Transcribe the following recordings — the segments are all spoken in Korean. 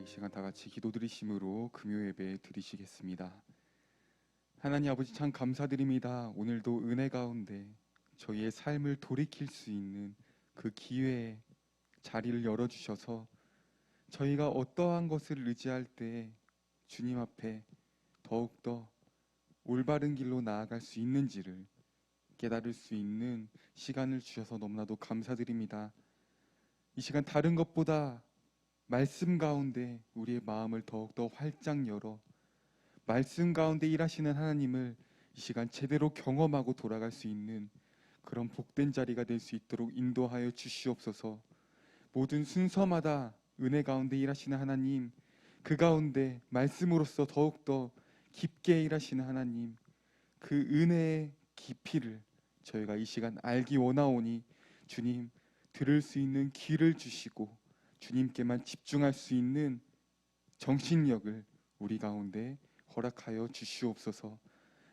시간 다 같이 기도드리심으로 금요 예배 드리시겠습니다. 하나님 아버지 참 감사드립니다. 오늘도 은혜 가운데 저희의 삶을 돌이킬 수 있는 그 기회에 자리를 열어주셔서 저희가 어떠한 것을 의지할 때 주님 앞에 더욱더 올바른 길로 나아갈 수 있는지를 깨달을 수 있는 시간을 주셔서 너무나도 감사드립니다. 이 시간 다른 것보다 말씀 가운데 우리의 마음을 더욱더 활짝 열어 말씀 가운데 일하시는 하나님을 이 시간 제대로 경험하고 돌아갈 수 있는 그런 복된 자리가 될 수 있도록 인도하여 주시옵소서. 모든 순서마다 은혜 가운데 일하시는 하나님, 그 가운데 말씀으로서 더욱더 깊게 일하시는 하나님, 그 은혜의 깊이를 저희가 이 시간 알기 원하오니 주님 들을 수 있는 귀를 주시고 주님께만 집중할 수 있는 정신력을 우리 가운데 허락하여 주시옵소서.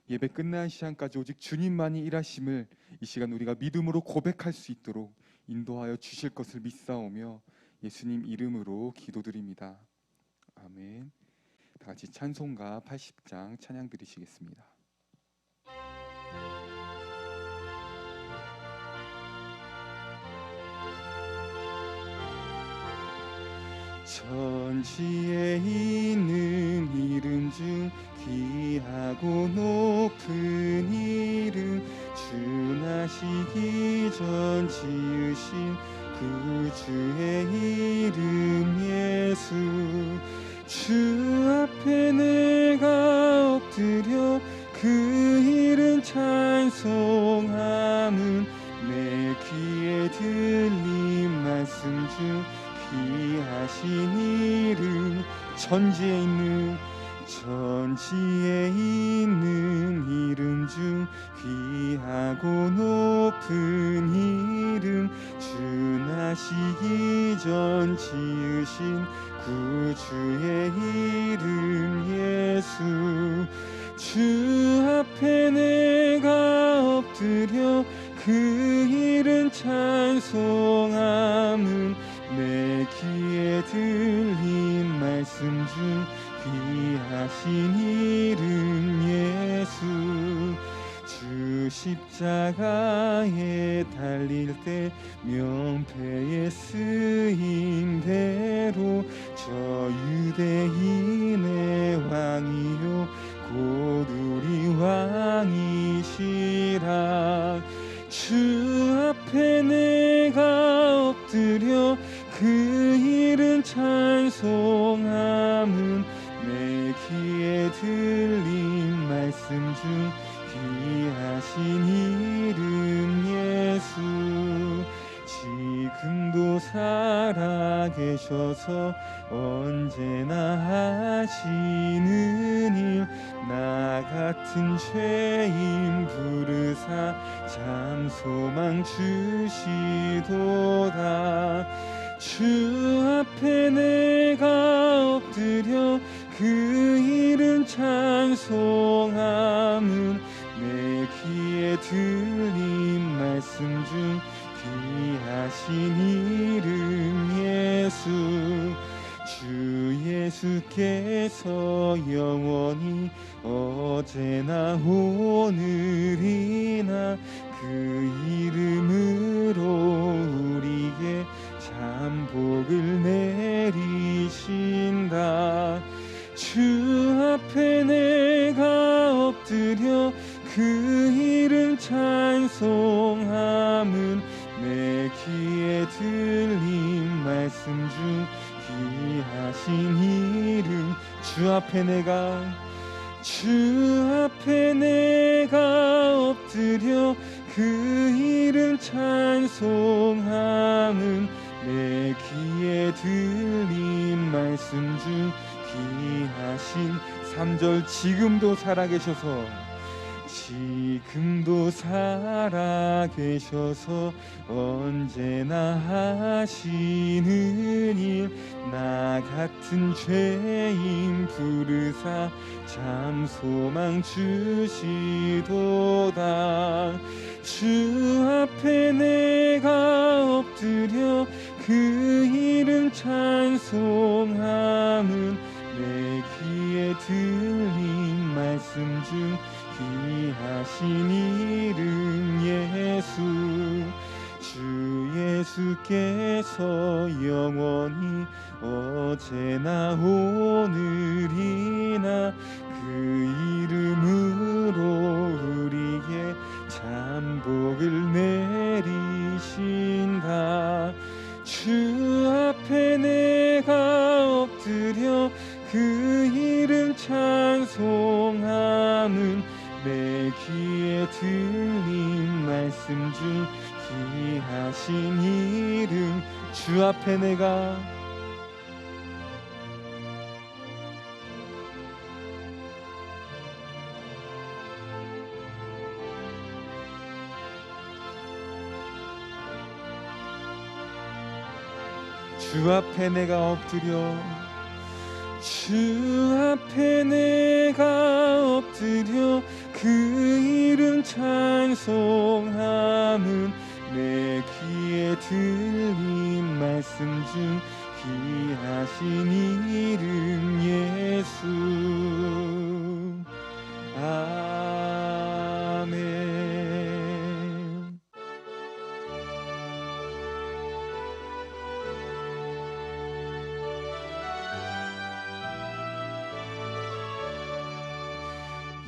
예배 끝난 시간까지 오직 주님만이 일하심을 이 시간 우리가 믿음으로 고백할 수 있도록 인도하여 주실 것을 믿사오며 예수님 이름으로 기도드립니다. 아멘. 다 같이 찬송가 80장 찬양 드리시겠습니다. 천지에 있는 이름 중 귀하고 높은 이름, 주 나시기 전 지으신 그 주의 이름 예수. 주 앞에 내가 엎드려 그 이름 찬송함은 내 귀에 들린 말씀 중 귀하신 이름. 천지에 있는 이름 중 귀하고 높은 이름, 주 나시기 전 지으신 그 주의 이름 예수. 주 앞에 내가 엎드려 그 이름 찬송함은 내 귀에 들린 말씀 중 귀하신 이름 예수. 주 십자가에 달릴 때 명패에 쓰인 대로 저 유대인의 왕이요 곧 우리 왕이시라. 주 앞에 내가 엎드려 그 이름 찬송함은 내 귀에 들린 말씀 중 귀하신 이름 예수. 지금도 살아계셔서 언제나 하시는 일, 나 같은 죄인 부르사 참 소망 주시도다. 주 앞에 내가 엎드려 그 이름 찬송함은 내 귀에 들린 말씀 중 귀하신 이름 예수. 주 예수께서 영원히 어제나 오늘이나 그 이름으로 우리에게 참 복을 내리신다. 주 앞에 내가 엎드려 그 이름 찬송함은 내 귀에 들린 말씀 중 귀하신 이름. 주 앞에 내가 엎드려 그 이름 찬송함은 내 귀에 들린 말씀 중 귀하신 3절. 지금도 살아계셔서 언제나 하시는 일, 나 같은 죄인 부르사 참 소망 주시도다. 주 앞에 내가 엎드려 그 그 이름 찬송함은 내 귀에 들린 말씀 중 귀하신 이름 예수. 주 예수께서 영원히 어제나 오늘이나 그 이름으로 우리에게 잠복을 내리신다. 주 앞에 내가 엎드려 그 이름 찬송함은 내 귀에 들린 말씀 중 귀하신 이름. 주 앞에 내가 주 앞에 내가 엎드려 주 앞에 내가 엎드려 그 이름 찬송함은 내 귀에 들린 말씀 중 귀하신 이름 예수. 아멘.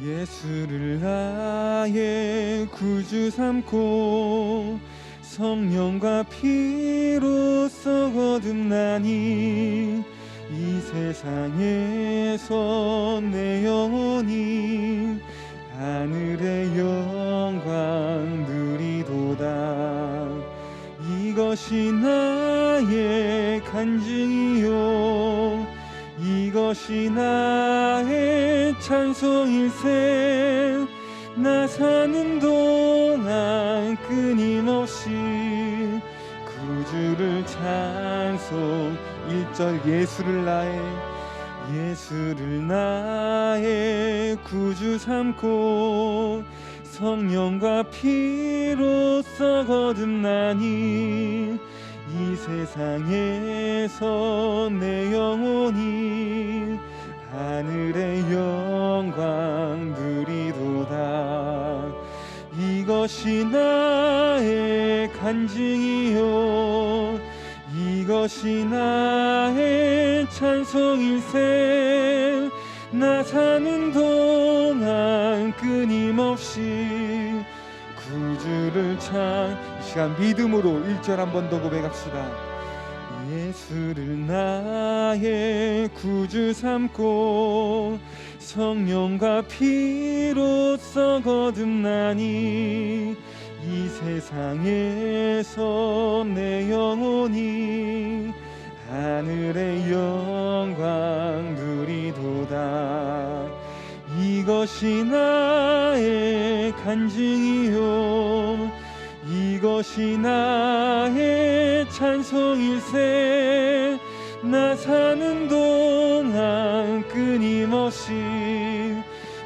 예수를 나의 구주 삼고 성령과 피로써 거듭나니 이 세상에서 내 영혼이 하늘의 영광 누리도다. 이것이 나의 간증이요 이것이 나의 찬송일세. 나 사는 동안 끊임없이 구주를 찬송. 1절 예수를 나의 구주 삼고 성령과 피로써 거듭나니 이 세상에서 내 영혼이 하늘의 영광 누리도다. 이것이 나의 간증이요 이것이 나의 찬송일세. 나 사는 동안 끊임없이 구주를 이 시간 믿음으로 1절 한 번 더 고백합시다. 예수를 나의 구주 삼고 성령과 피로써 거듭나니 이 세상에서 내 영혼이 하늘의 영광 누리도다. 이것이 나의 간증이요 이것이 나의 찬송일세. 나 사는 동안 끊임없이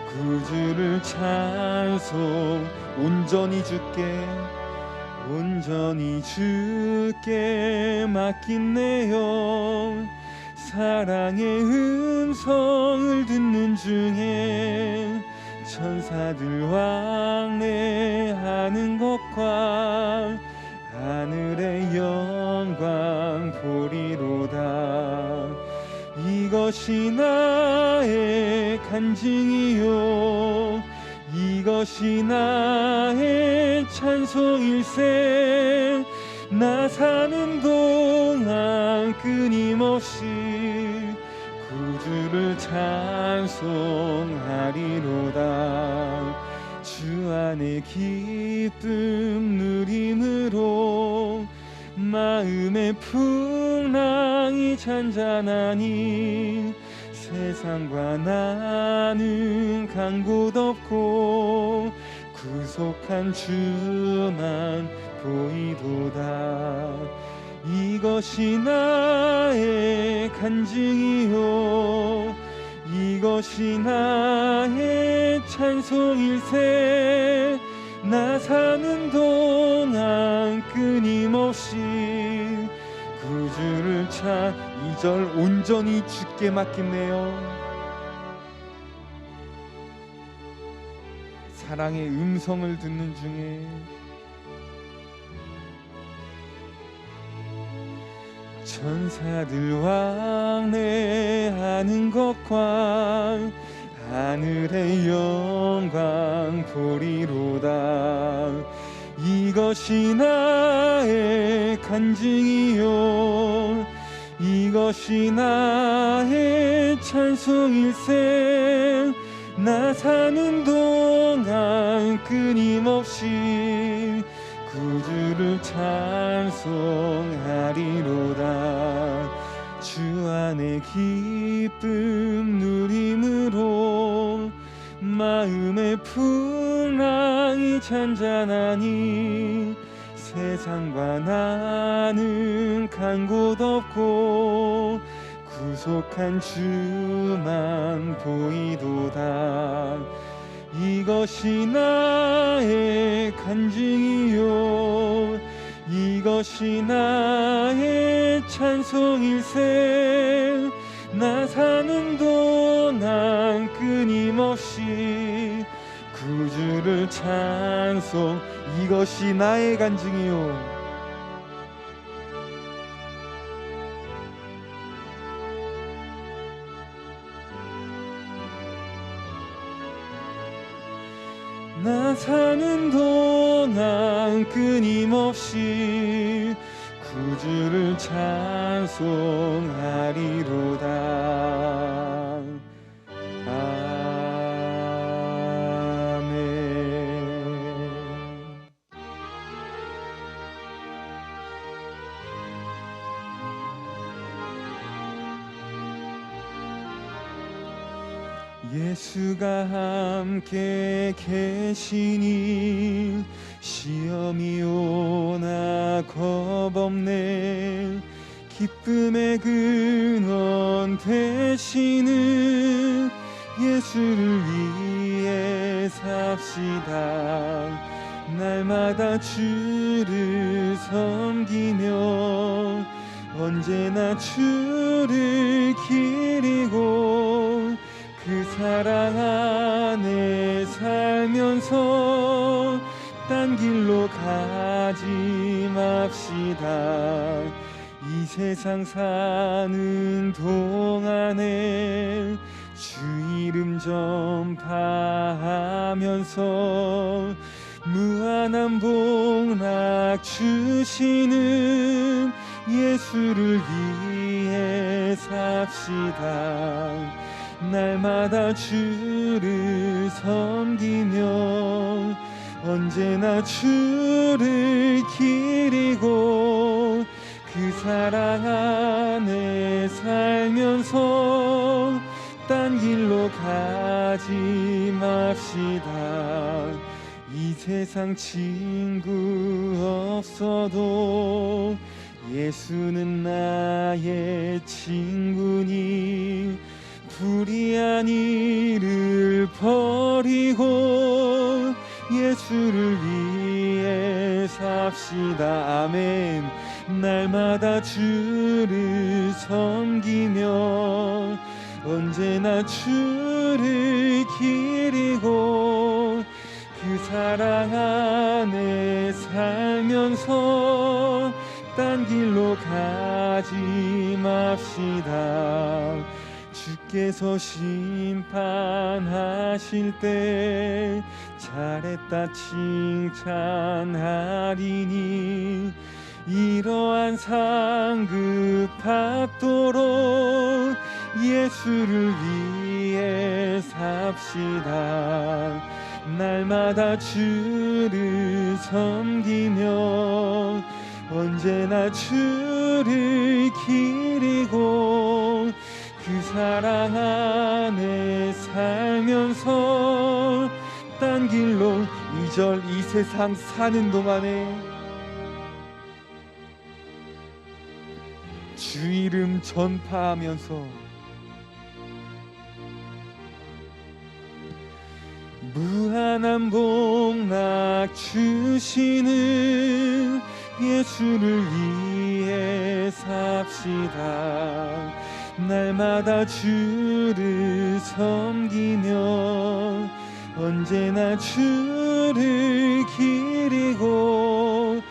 구주를 찬송. 온전히 주께 맡긴 내 영. 사랑의 음성을 듣는 중에 천사들 왕래하는 것과 하늘의 영광 보리로다. 이것이 나의 간증이요 이것이 나의 찬송일세. 나 사는 동안 끊임없이 구주를 찬송하리로다. 주 안에 기쁨 누림으로 마음의 풍랑이 잔잔하니 세상과 나는 간 곳 없고 구속한 주만 보이도다. 이것이 나의 간증이요 이것이 나의 찬송일세. 나 사는 동안 끊임없이 구주를 찬 2절 온전히 주께 맡겼네요. 사랑의 음성을 듣는 중에 천사들 왕래하는 것과 하늘의 영광 보리로다. 이것이 나의 간증이요 이것이 나의 찬송일세. 나 사는 동안 끊임없이 구주를 찬송하리로다. 주 안에 기쁨 누림으로 마음의 풍랑이 잔잔하니 세상과 나는 간 곳 없고 구속한 주만 보이도다. 이것이 나의 간증이요 이것이 나의 찬송일세. 나 사는 동안 끊임없이 구주를 찬송. 이것이 나의 간증이요 나 사는 동안 끊임없이 구주를 찬송하리로다. 아멘. 예수가 함께 계시니 시험이 오나 겁없네. 기쁨의 근원 되시는 예수를 위해 삽시다. 날마다 주를 섬기며 언제나 주를 기리고 그 사랑 안에 살면서 딴 길로 가지 맙시다. 이 세상 사는 동안에 주 이름 전파하면서 무한한 복락 주시는 예수를 위해 삽시다. 날마다 주를 섬기며 언제나 주를 기리고 그 사랑 안에 살면서 딴 길로 가지 맙시다. 이 세상 친구 없어도 예수는 나의 친구니 불의한 일을 버리고 예수를 위해 삽시다. 아멘. 날마다 주를 섬기며 언제나 주를 기리고 그 사랑 안에 살면서 딴 길로 가지 맙시다. 주께서 심판하실 때 잘했다 칭찬하리니 이러한 상급 받도록 예수를 위해 삽시다. 날마다 주를 섬기며 언제나 주를 기리고 그 사랑 안에 살면서 딴 길로 2절 이 세상 사는 동안에 주 이름 전파하면서 무한한 복락 주시는 예수를 위해 삽시다. 날마다 주를 섬기며 언제나 주를 기리고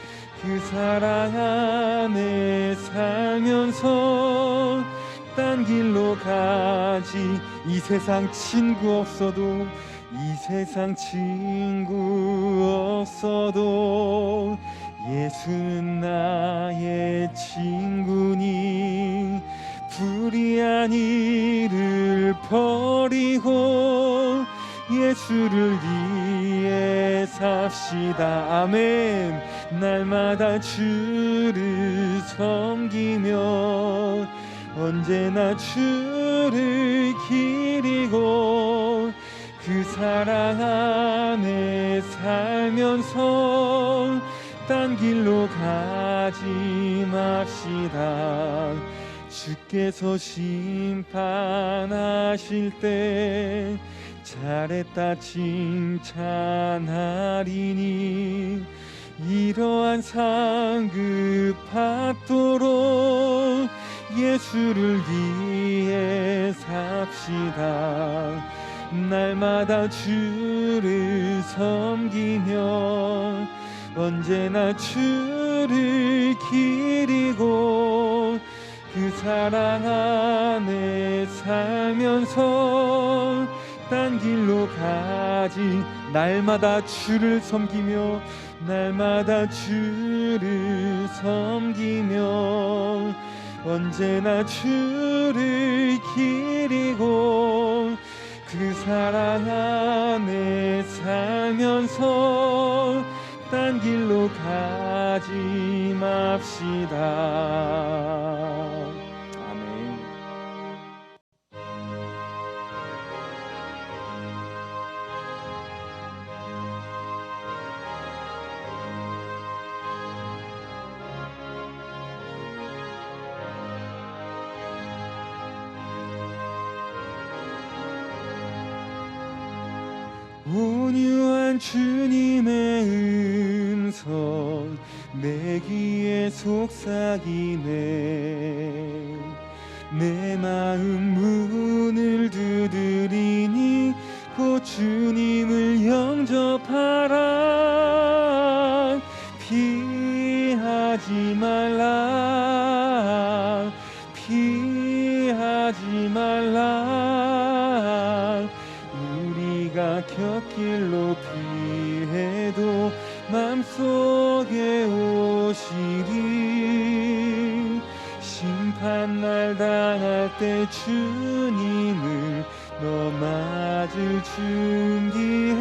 그 사랑 안에 살면서 딴 길로 가지. 이 세상 친구 없어도, 이 세상 친구 없어도 예수는 나의 친구니 불의한 일을 버리고 예수를 위해 삽시다. 아멘. 날마다 주를 섬기며 언제나 주를 기리고 그 사랑 안에 살면서 딴 길로 가지 맙시다. 주께서 심판하실 때 잘했다 칭찬하리니 이러한 상급 받도록 예수를 위해 삽시다. 날마다 주를 섬기며 언제나 주를 기리고 그 사랑 안에 살면서 딴 길로 가지. 날마다 주를 섬기며 날마다 주를 섬기며 언제나 주를 기리고 그 사랑 안에 살면서 딴 길로 가지 맙시다. 아멘. 온유한 주님의 음성 내 귀에 속삭이네. 내 마음 문을 두드리니 곧 주님을 영접하라. 피하지 말라. 피하지 말라. 우리가 곁길로 피해도 맘속에 오시리. 심판날 당할 때 주님을 너 맞을 준비해.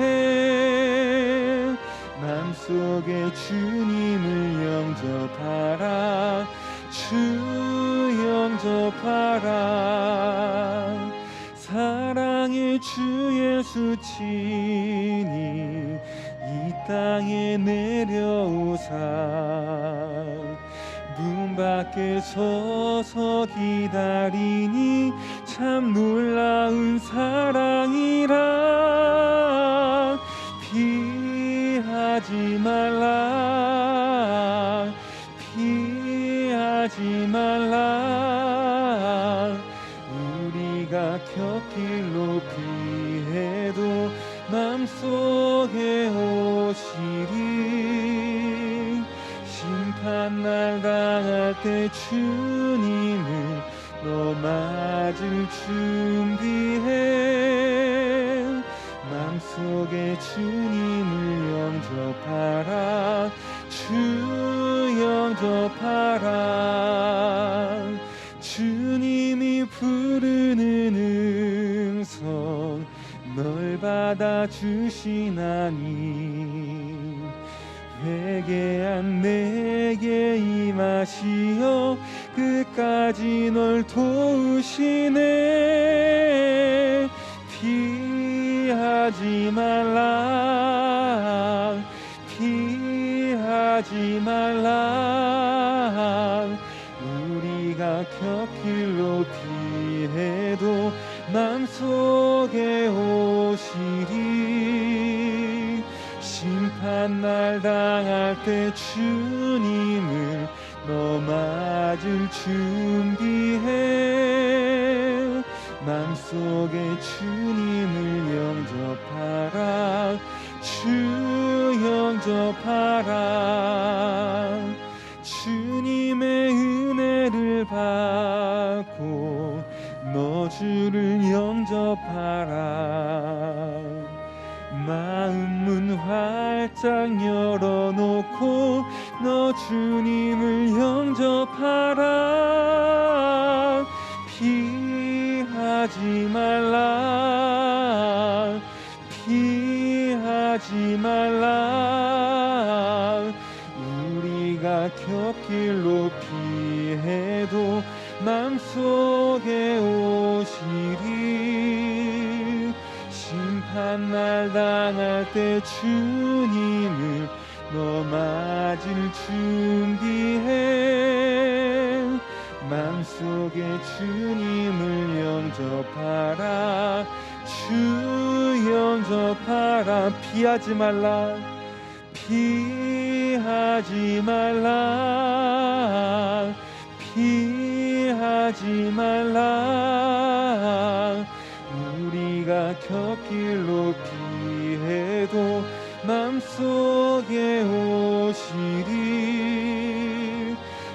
맘속에 주님을 영접하라. 주 영접하라. 사랑의 주 예수 친히 이 땅에 내려오사 문 밖에 서서 기다리니 참 놀라운 사랑이라. 피하지 말라. 피하지 말라. 우리가 곁길로 피해도 맘속에 오시리. 심판날 당할 때 주님을 너 맞을 준비해. 맘속에 주님을 영접하라. 주 영접하라. 주님이 부르는 음성 널 받아주시나니 회개한 내게 임하시어 끝까지 널 도우시네. 피하지 말라. 피하지 말라. 우리가 곁길로 피해도 맘속에 오시리. 심판날 당할 때 주님을 너 맞을 준비해. 맘속에 주님을 영접하라. 주 영접하라. 주님의 은혜를 받고 너 주를 영접하라. 마음문 활짝 열어놓고 너 주님을 영접하라. 피하지 말라. 피하지 말라. 우리가 곁길로 피해도 맘속에 오시리. 심판날 당할 때 주님을 너 맞을 준비해. 맘속에 주님을 영접하라. 주 영접하라. 피하지 말라. 피하지 말라. 피하지 말라. 우리가 곁길로 피해도 맘속에 오시리.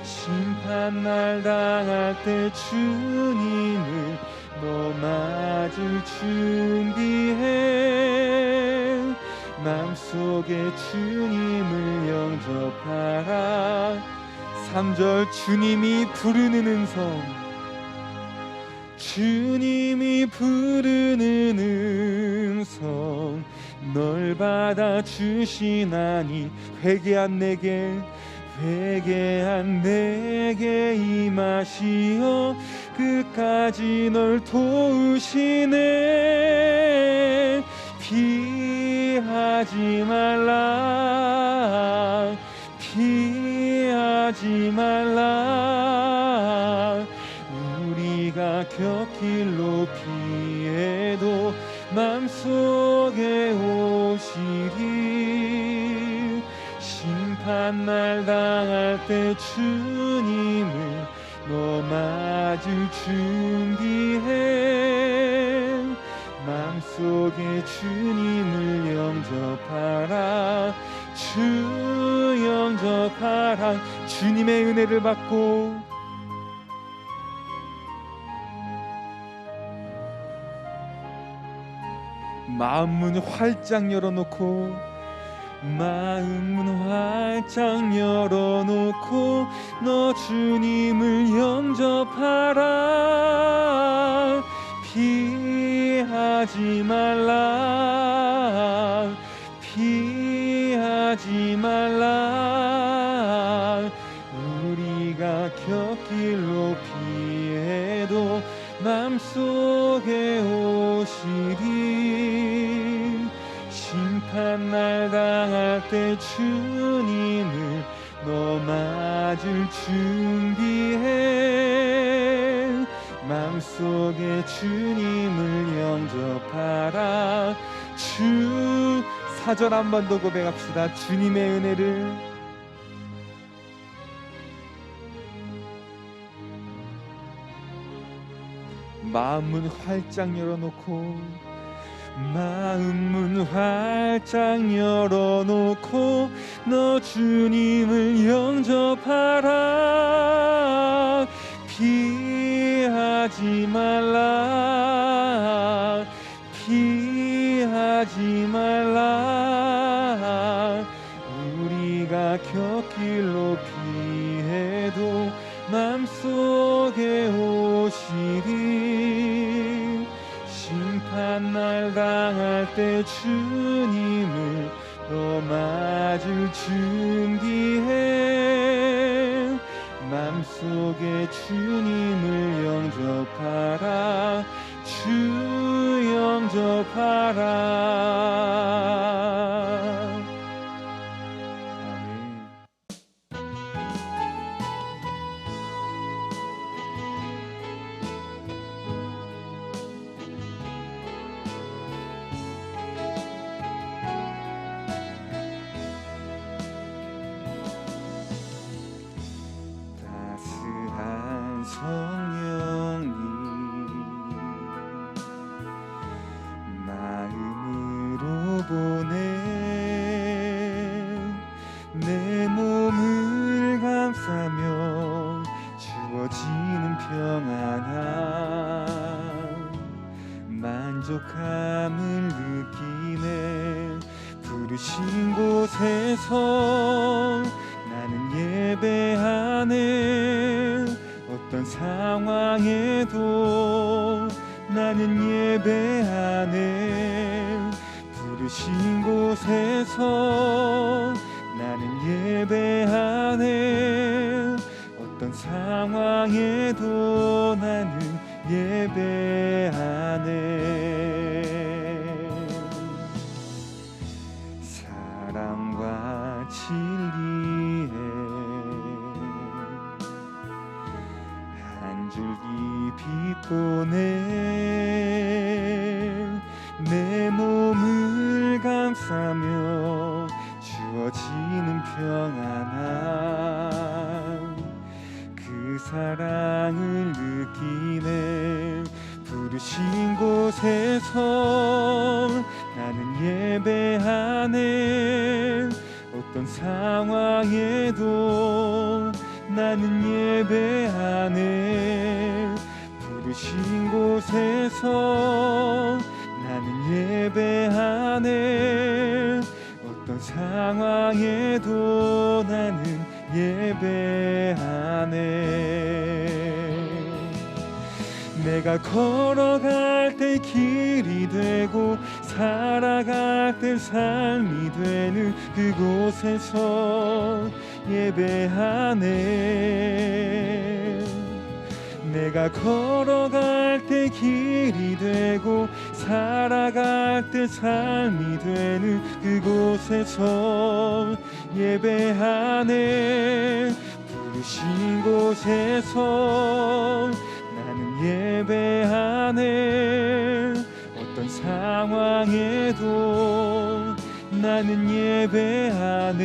심판날 당할 때 주님을 너 맞을 준비해. 맘속에 주님을 영접하라. 3절 주님이 부르는 음성. 주님이 부르는 음성 널 받아주시나니 회개한 내게 회개한 내게 임하시어 끝까지 널 도우시네. 피하지 말라. 피하지 말라. 우리가 곁길로 피해도 맘속에 오시리. 심판날 당할 때 주님을 너 맞을 준비해. 맘속에 주님을 영접하라. 주 영접하라. 주님의 은혜를 받고 마음문 활짝 열어놓고 마음문 활짝 열어놓고 너 주님을 영접하라. 피하지 말라. 피하지 말라. 우리가 곁길로 피해도 맘속에 오시리. 심판날 당할 때 주님을 너 맞을 준비해. 맘속에 주님을 영접하라. 주 4절 한 번 더 고백합시다. 주님의 은혜를 마음문 활짝 열어놓고 마음문 활짝 열어놓고 너 주님을 영접하라. 피하지 말라. 피하지 말라. 우리가 곁길로 피해도 맘속에 오시리. 심판날 당할 때 주님을 너 맞을 준비해. 맘속에 주님을 영접하라. 주 영접하라. 내 몸을 감싸며 주어지는 평안함 만족함을 느끼네. 부르신 곳에서 나는 예배하네. 어떤 상황에도 나는 예배하네. 부르신 곳에서 나는 예배하네. 어떤 상황에도 나는 예배하네. 사랑과 진리에 한 줄기 빛 보내. 내 몸을 감싸며 주어지는 평안함 그 사랑을 느끼네. 부르신 곳에서 나는 예배하네. 어떤 상황에도 나는 예배하네. 부르신 곳에서 나는 예배하네. 어떤 상황에도 나는 예배하네. 내가 걸어갈 때 길이 되고 살아갈 때 삶이 되는 그곳에서 예배하네. 내가 걸어갈 때 길이 되고 살아갈 때 삶이 되는 그곳에서 예배하네. 부르신 곳에서 나는 예배하네. 어떤 상황에도 나는 예배하네.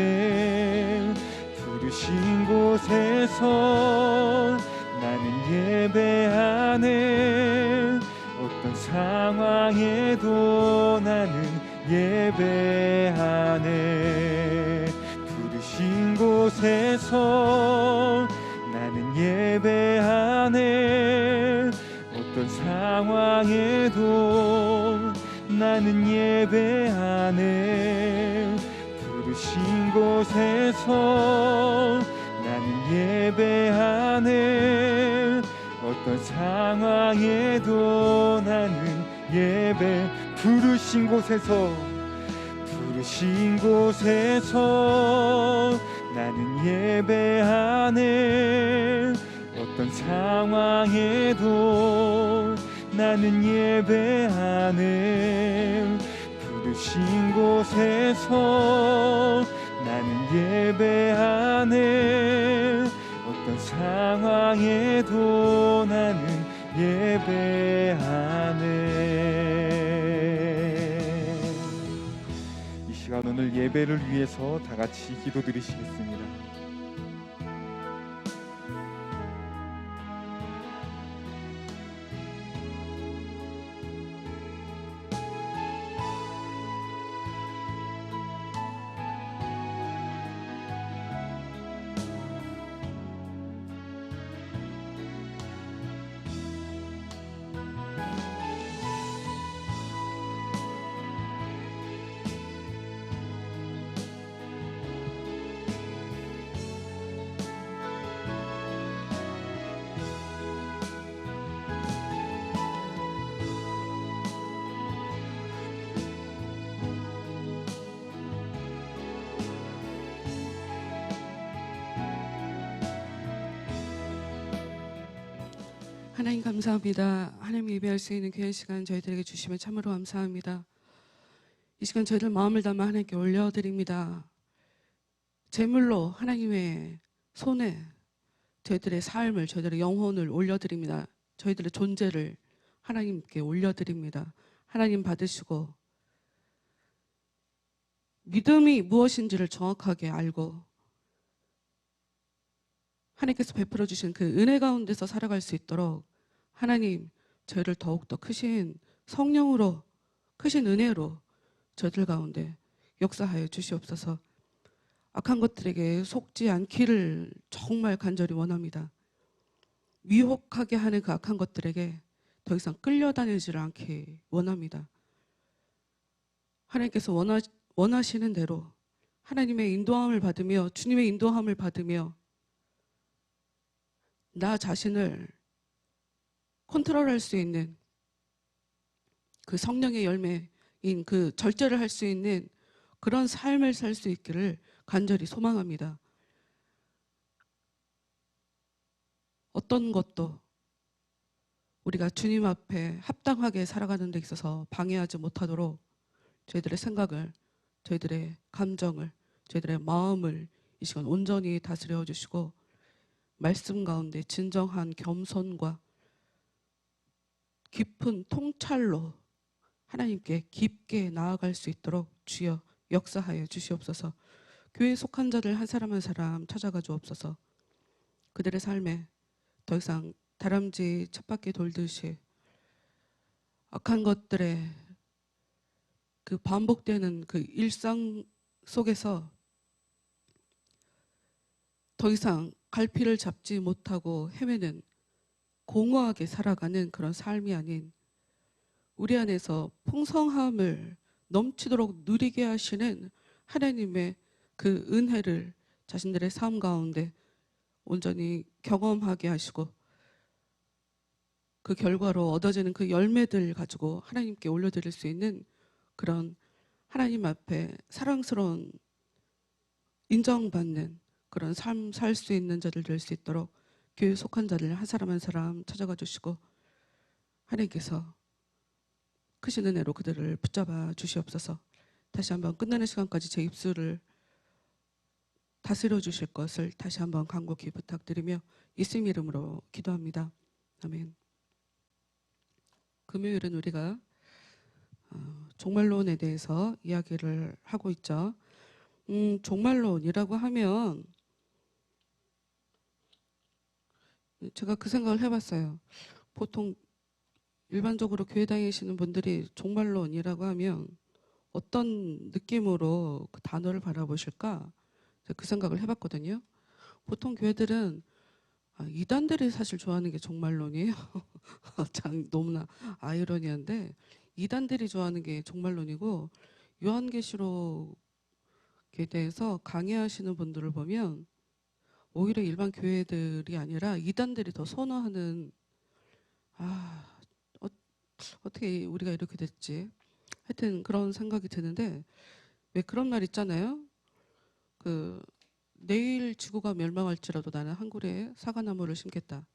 부르신 곳에서 나는 예배하네. 어떤 상황에도 나는 예배하네. 부르신 곳에서 나는 예배하네. 어떤 상황에도 나는 예배하네. 부르신 곳에서 나는 예배하네. 어떤 상황에도 나는 예배. 부르신 곳에서 나는 예배하네. 어떤 상황에도 나는 예배하네. 부르신 곳에서 나는 예배하네. 어떤 상황에도 나는 예배하네. 이 시간 오늘 예배를 위해서 다 같이 기도드리시겠습니다. 하나님 감사합니다. 하나님 예배할 수 있는 귀한 시간 저희들에게 주시면 참으로 감사합니다. 이 시간 저희들 마음을 담아 하나님께 올려드립니다. 제물로 하나님의 손에 저희들의 삶을, 저희들의 영혼을 올려드립니다. 저희들의 존재를 하나님께 올려드립니다. 하나님 받으시고 믿음이 무엇인지를 정확하게 알고 하나님께서 베풀어 주신 그 은혜 가운데서 살아갈 수 있도록 하나님 저희를 더욱더 크신 성령으로, 크신 은혜로 저들 가운데 역사하여 주시옵소서. 악한 것들에게 속지 않기를 정말 간절히 원합니다. 미혹하게 하는 그 악한 것들에게 더 이상 끌려다니지를 않게 원합니다. 하나님께서 원하시는 대로 하나님의 인도함을 받으며 주님의 인도함을 받으며 나 자신을 컨트롤할 수 있는 그 성령의 열매인 그 절제를 할 수 있는 그런 삶을 살 수 있기를 간절히 소망합니다. 어떤 것도 우리가 주님 앞에 합당하게 살아가는 데 있어서 방해하지 못하도록 저희들의 생각을, 저희들의 감정을, 저희들의 마음을 이 시간 온전히 다스려 주시고 말씀 가운데 진정한 겸손과 깊은 통찰로 하나님께 깊게 나아갈 수 있도록 주여 역사하여 주시옵소서. 교회에 속한 자들 한 사람 한 사람 찾아가 주옵소서. 그들의 삶에 더 이상 다람쥐 쳇바퀴 돌듯이 악한 것들의 그 반복되는 그 일상 속에서 더 이상 갈피를 잡지 못하고 헤매는 공허하게 살아가는 그런 삶이 아닌 우리 안에서 풍성함을 넘치도록 누리게 하시는 하나님의 그 은혜를 자신들의 삶 가운데 온전히 경험하게 하시고 그 결과로 얻어지는 그 열매들 가지고 하나님께 올려드릴 수 있는 그런 하나님 앞에 사랑스러운 인정받는 그런 삶 살 수 있는 자들 될 수 있도록 교회에 속한 자들 한 사람 한 사람 찾아가 주시고 하나님께서 크신 은혜로 그들을 붙잡아 주시옵소서. 다시 한번 끝나는 시간까지 제 입술을 다스려 주실 것을 다시 한번 간곡히 부탁드리며 예수님 이름으로 기도합니다. 아멘. 금요일은 우리가 종말론에 대해서 이야기를 하고 있죠. 종말론이라고 하면 제가 그 생각을 해봤어요. 보통 일반적으로 교회 다니시는 분들이 종말론이라고 하면 어떤 느낌으로 그 단어를 바라보실까? 그 생각을 해봤거든요. 보통 교회들은 이단들이 사실 좋아하는 게 종말론이에요. 참 너무나 아이러니한데 이단들이 좋아하는 게 종말론이고 요한계시록에 대해서 강의하시는 분들을 보면 오히려 일반 교회들이 아니라 이단들이 더 선호하는 어떻게 우리가 이렇게 됐지? 하여튼 그런 생각이 드는데 왜 그런 말 있잖아요. 그 내일 지구가 멸망할지라도 나는 한 그루의 사과나무를 심겠다.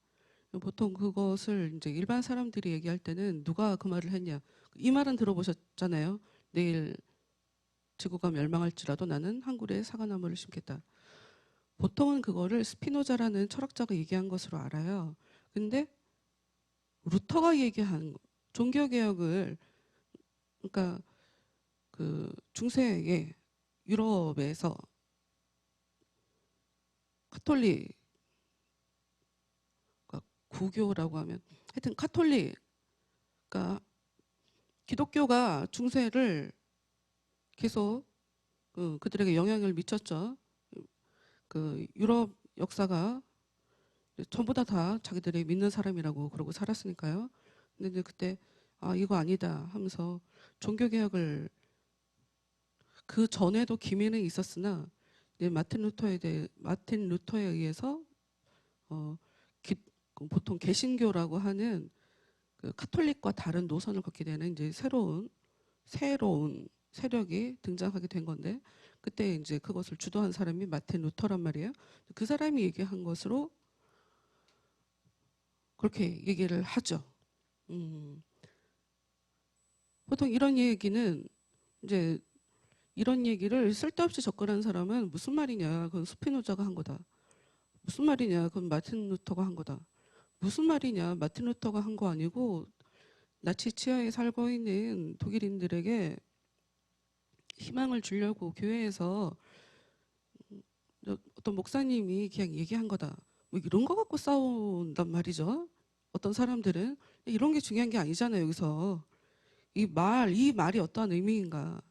보통 그것을 이제 일반 사람들이 얘기할 때는 누가 그 말을 했냐? 이 말은 들어보셨잖아요. 내일 지구가 멸망할지라도 나는 한 그루의 사과나무를 심겠다. 보통은 그거를 스피노자라는 철학자가 얘기한 것으로 알아요. 근데 루터가 얘기한 종교개혁을 그러니까 그 중세의 유럽에서 카톨릭 그러니까 구교라고 하면 하여튼 카톨릭 그러니까 기독교가 중세를 계속 그들에게 영향을 미쳤죠. 그 유럽 역사가 전부 다 자기들이 믿는 사람이라고 그러고 살았으니까요. 근데 이제 그때 이거 아니다 하면서 종교개혁을 그 전에도 기미는 있었으나 이제 마틴 루터에 의해서 보통 개신교라고 하는 그 카톨릭과 다른 노선을 걷게 되는 이제 새로운 세력이 등장하게 된 건데 그때 이제 그것을 주도한 사람이 마틴 루터란 말이에요. 그 사람이 얘기한 것으로 그렇게 얘기를 하죠. 보통 이런 얘기는 이제 이런 얘기를 쓸데없이 접근한 사람은 무슨 말이냐? 그건 스피노자가 한 거다. 무슨 말이냐? 그건 마틴 루터가 한 거다. 무슨 말이냐? 마틴 루터가 한 거 아니고 나치 치하에 살고 있는 독일인들에게 희망을 주려고 교회에서 어떤 목사님이 그냥 얘기한 거다. 뭐 이런 거 갖고 싸운단 말이죠. 어떤 사람들은 이런 게 중요한 게 아니잖아요. 여기서 이 말이 어떠한 의미인가.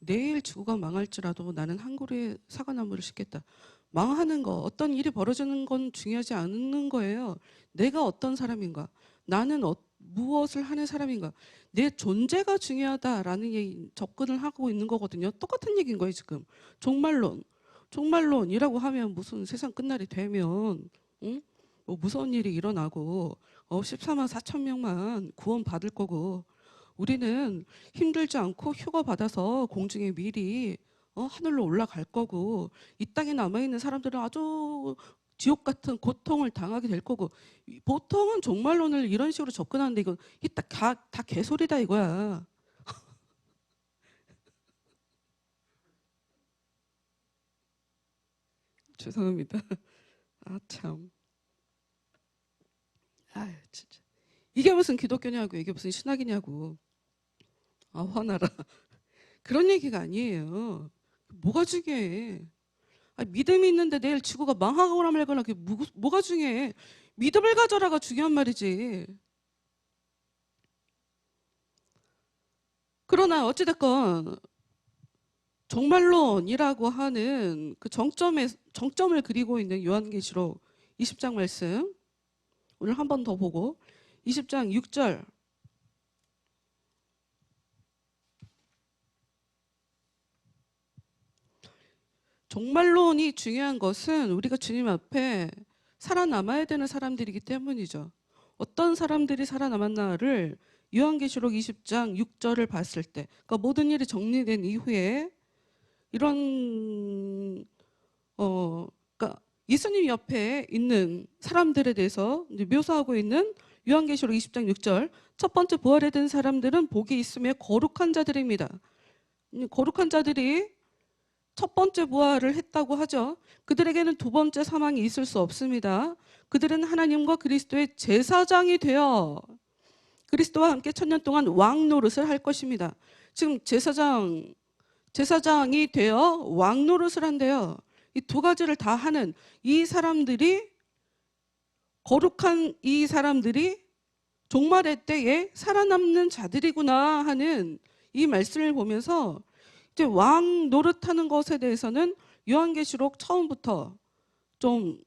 내일 지구가 망할지라도 나는 한 그루의 사과나무를 심겠다. 망하는 거, 어떤 일이 벌어지는 건 중요하지 않는 거예요. 내가 어떤 사람인가, 나는 무엇을 하는 사람인가, 내 존재가 중요하다라는 접근을 하고 있는 거거든요. 똑같은 얘기인 거예요 지금. 종말론이라고 하면 무슨 세상 끝날이 되면 응? 뭐 무서운 일이 일어나고 14만 4천 명만 구원 받을 거고, 우리는 힘들지 않고 휴가 받아서 공중에 미리 하늘로 올라갈 거고, 이 땅에 남아있는 사람들은 아주 지옥 같은 고통을 당하게 될 거고. 보통은 종말론을 이런 식으로 접근하는데 이건 다 개소리다 이거야. 죄송합니다. 아 참. 아 진짜. 이게 무슨 기독교냐고, 이게 무슨 신학이냐고. 아 화나라. 그런 얘기가 아니에요. 뭐가 중요해? 믿음이 있는데 내일 지구가 망하거나 말거나 그게 뭐가 중요해? 믿음을 가져라가 중요한 말이지. 그러나 어찌됐건 종말론이라고 하는 그 정점을 그리고 있는 요한계시록 20장 말씀 오늘 한 번 더 보고, 20장 6절 종말론이 중요한 것은 우리가 주님 앞에 살아남아야 되는 사람들이기 때문이죠. 어떤 사람들이 살아남았나를 요한계시록 20장 6절을 봤을 때, 그러니까 모든 일이 정리된 이후에 이런 그러니까 예수님 옆에 있는 사람들에 대해서 이제 묘사하고 있는 요한계시록 20장 6절, 첫 번째 부활에 든 사람들은 복이 있으며 거룩한 자들입니다. 거룩한 자들이 첫 번째 부활을 했다고 하죠. 그들에게는 두 번째 사망이 있을 수 없습니다. 그들은 하나님과 그리스도의 제사장이 되어 그리스도와 함께 1000년 동안 왕 노릇을 할 것입니다. 지금 제사장이 되어 왕 노릇을 한대요. 이 두 가지를 다 하는 이 사람들이, 거룩한 이 사람들이 종말의 때에 살아남는 자들이구나 하는 이 말씀을 보면서 이제 왕 노릇하는 것에 대해서는 요한계시록 처음부터 좀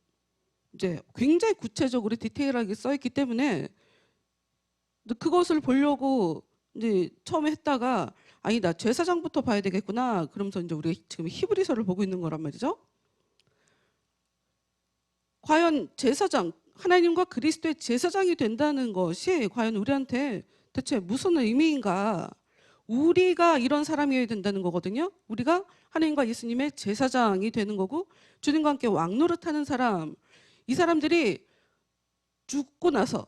이제 굉장히 구체적으로 디테일하게 써 있기 때문에 그것을 보려고 이제 처음에 했다가 아니 나 제사장부터 봐야 되겠구나 그러면서 이제 우리가 지금 히브리서를 보고 있는 거란 말이죠. 과연 제사장, 하나님과 그리스도의 제사장이 된다는 것이 과연 우리한테 대체 무슨 의미인가? 우리가 이런 사람이어야 된다는 거거든요. 우리가 하나님과 예수님의 제사장이 되는 거고, 주님과 함께 왕노릇하는 사람, 이 사람들이 죽고 나서,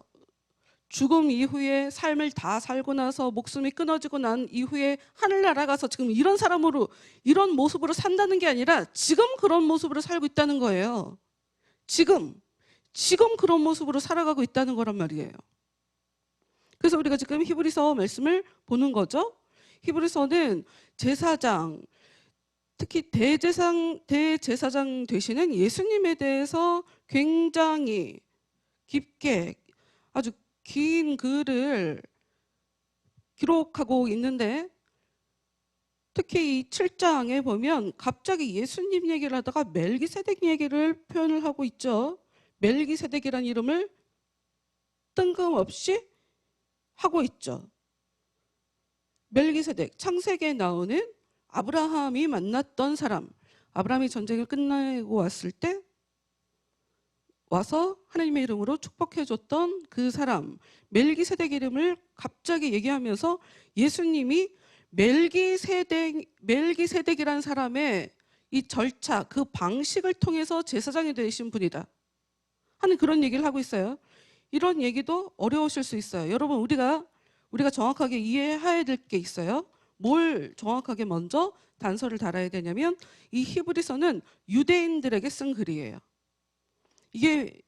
죽음 이후에 삶을 다 살고 나서 목숨이 끊어지고 난 이후에 하늘 날아가서 지금 이런 사람으로, 이런 모습으로 산다는 게 아니라 지금 그런 모습으로 살고 있다는 거예요. 지금 그런 모습으로 살아가고 있다는 거란 말이에요. 그래서 우리가 지금 히브리서 말씀을 보는 거죠. 히브리서는 제사장, 특히 대제사장 되시는 예수님에 대해서 굉장히 깊게 아주 긴 글을 기록하고 있는데, 특히 이 7장에 보면 갑자기 예수님 얘기를 하다가 멜기세덱 얘기를 표현을 하고 있죠. 멜기세덱이라는 이름을 뜬금없이 하고 있죠. 멜기세덱, 창세기에 나오는 아브라함이 만났던 사람, 아브라함이 전쟁을 끝내고 왔을 때 와서 하나님의 이름으로 축복해줬던 그 사람, 멜기세덱 이름을 갑자기 얘기하면서 예수님이 멜기세덱이라는 사람의 이 절차, 그 방식을 통해서 제사장이 되신 분이다 하는 그런 얘기를 하고 있어요. 이런 얘기도 어려우실 수 있어요. 여러분, 우리가 정확하게 이해해야 될 게 있어요. 뭘 정확하게 먼저 단서를 달아야 되냐면, 이 히브리서는 유대인들에게 쓴 글이에요. 이게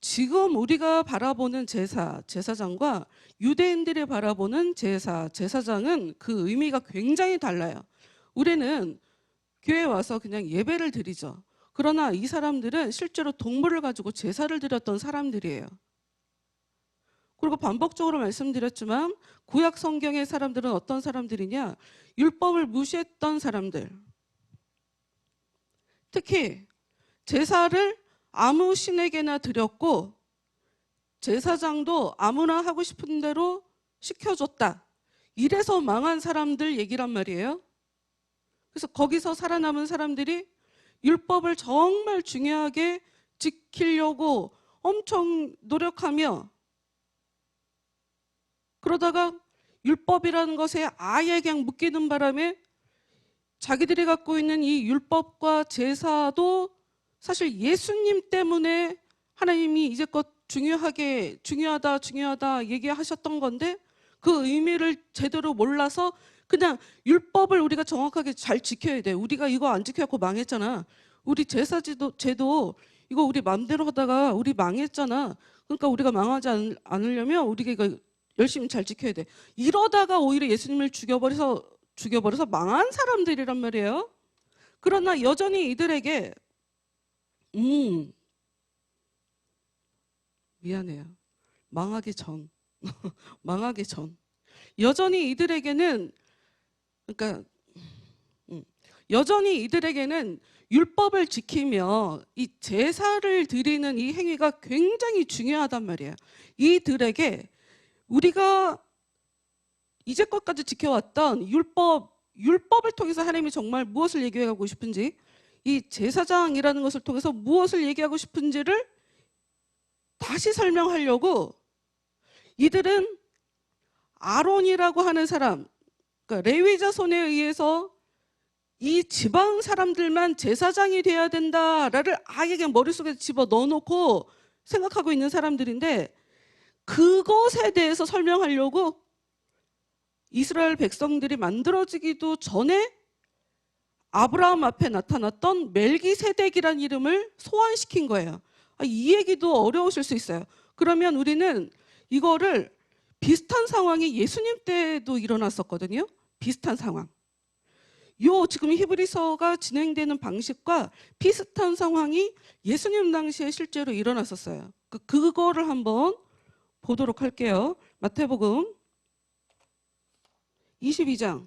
지금 우리가 바라보는 제사장과 유대인들이 바라보는 제사장은 그 의미가 굉장히 달라요. 우리는 교회에 와서 그냥 예배를 드리죠. 그러나 이 사람들은 실제로 동물을 가지고 제사를 드렸던 사람들이에요. 그리고 반복적으로 말씀드렸지만 구약 성경의 사람들은 어떤 사람들이냐? 율법을 무시했던 사람들. 특히 제사를 아무 신에게나 드렸고 제사장도 아무나 하고 싶은 대로 시켜줬다. 이래서 망한 사람들 얘기란 말이에요. 그래서 거기서 살아남은 사람들이 율법을 정말 중요하게 지키려고 엄청 노력하며 그러다가 율법이라는 것에 아예 그냥 묶이는 바람에 자기들이 갖고 있는 이 율법과 제사도 사실 예수님 때문에 하나님이 이제껏 중요하다 얘기하셨던 건데 그 의미를 제대로 몰라서 그냥 율법을 우리가 정확하게 잘 지켜야 돼. 우리가 이거 안 지켜갖고 망했잖아. 우리 제도 이거 우리 마음대로 하다가 우리 망했잖아. 그러니까 우리가 망하지 않으려면 우리가 이거 열심히 잘 지켜야 돼. 이러다가 오히려 예수님을 죽여버려서 망한 사람들이란 말이에요. 그러나 여전히 이들에게 미안해요. 망하기 전 여전히 이들에게는 율법을 지키며 이 제사를 드리는 이 행위가 굉장히 중요하단 말이에요. 이들에게 우리가 이제껏까지 지켜왔던 율법을 통해서 하나님이 정말 무엇을 얘기하고 싶은지, 이 제사장이라는 것을 통해서 무엇을 얘기하고 싶은지를 다시 설명하려고 이들은 아론이라고 하는 사람, 그러니까 레위 자손에 의해서 이 지방 사람들만 제사장이 돼야 된다를 아예 그냥 머릿속에 집어 넣어놓고 생각하고 있는 사람들인데, 그것에 대해서 설명하려고 이스라엘 백성들이 만들어지기도 전에 아브라함 앞에 나타났던 멜기세덱이라는 이름을 소환시킨 거예요. 이 얘기도 어려우실 수 있어요. 그러면 우리는 이거를 비슷한 상황이 예수님 때도 일어났었거든요. 비슷한 상황. 지금 히브리서가 진행되는 방식과 비슷한 상황이 예수님 당시에 실제로 일어났었어요. 그거를 한번 보도록 할게요. 마태복음 22장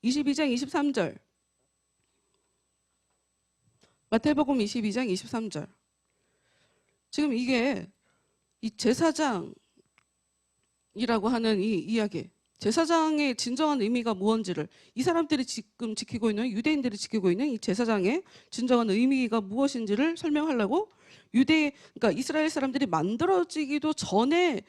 23절. 마태복음 22장 23절. 지금 이게 이 제사장이라고 하는 이 이야기, 제사장의 진정한 의미가 무엇인지를 이 사람들이 지금 지키고 있는, 유대인들이 지키고 있는 이 제사장의 진정한 의미가 무엇인지를 설명하려고 그러니까 이스라엘 사람들이 만들어지기도 전에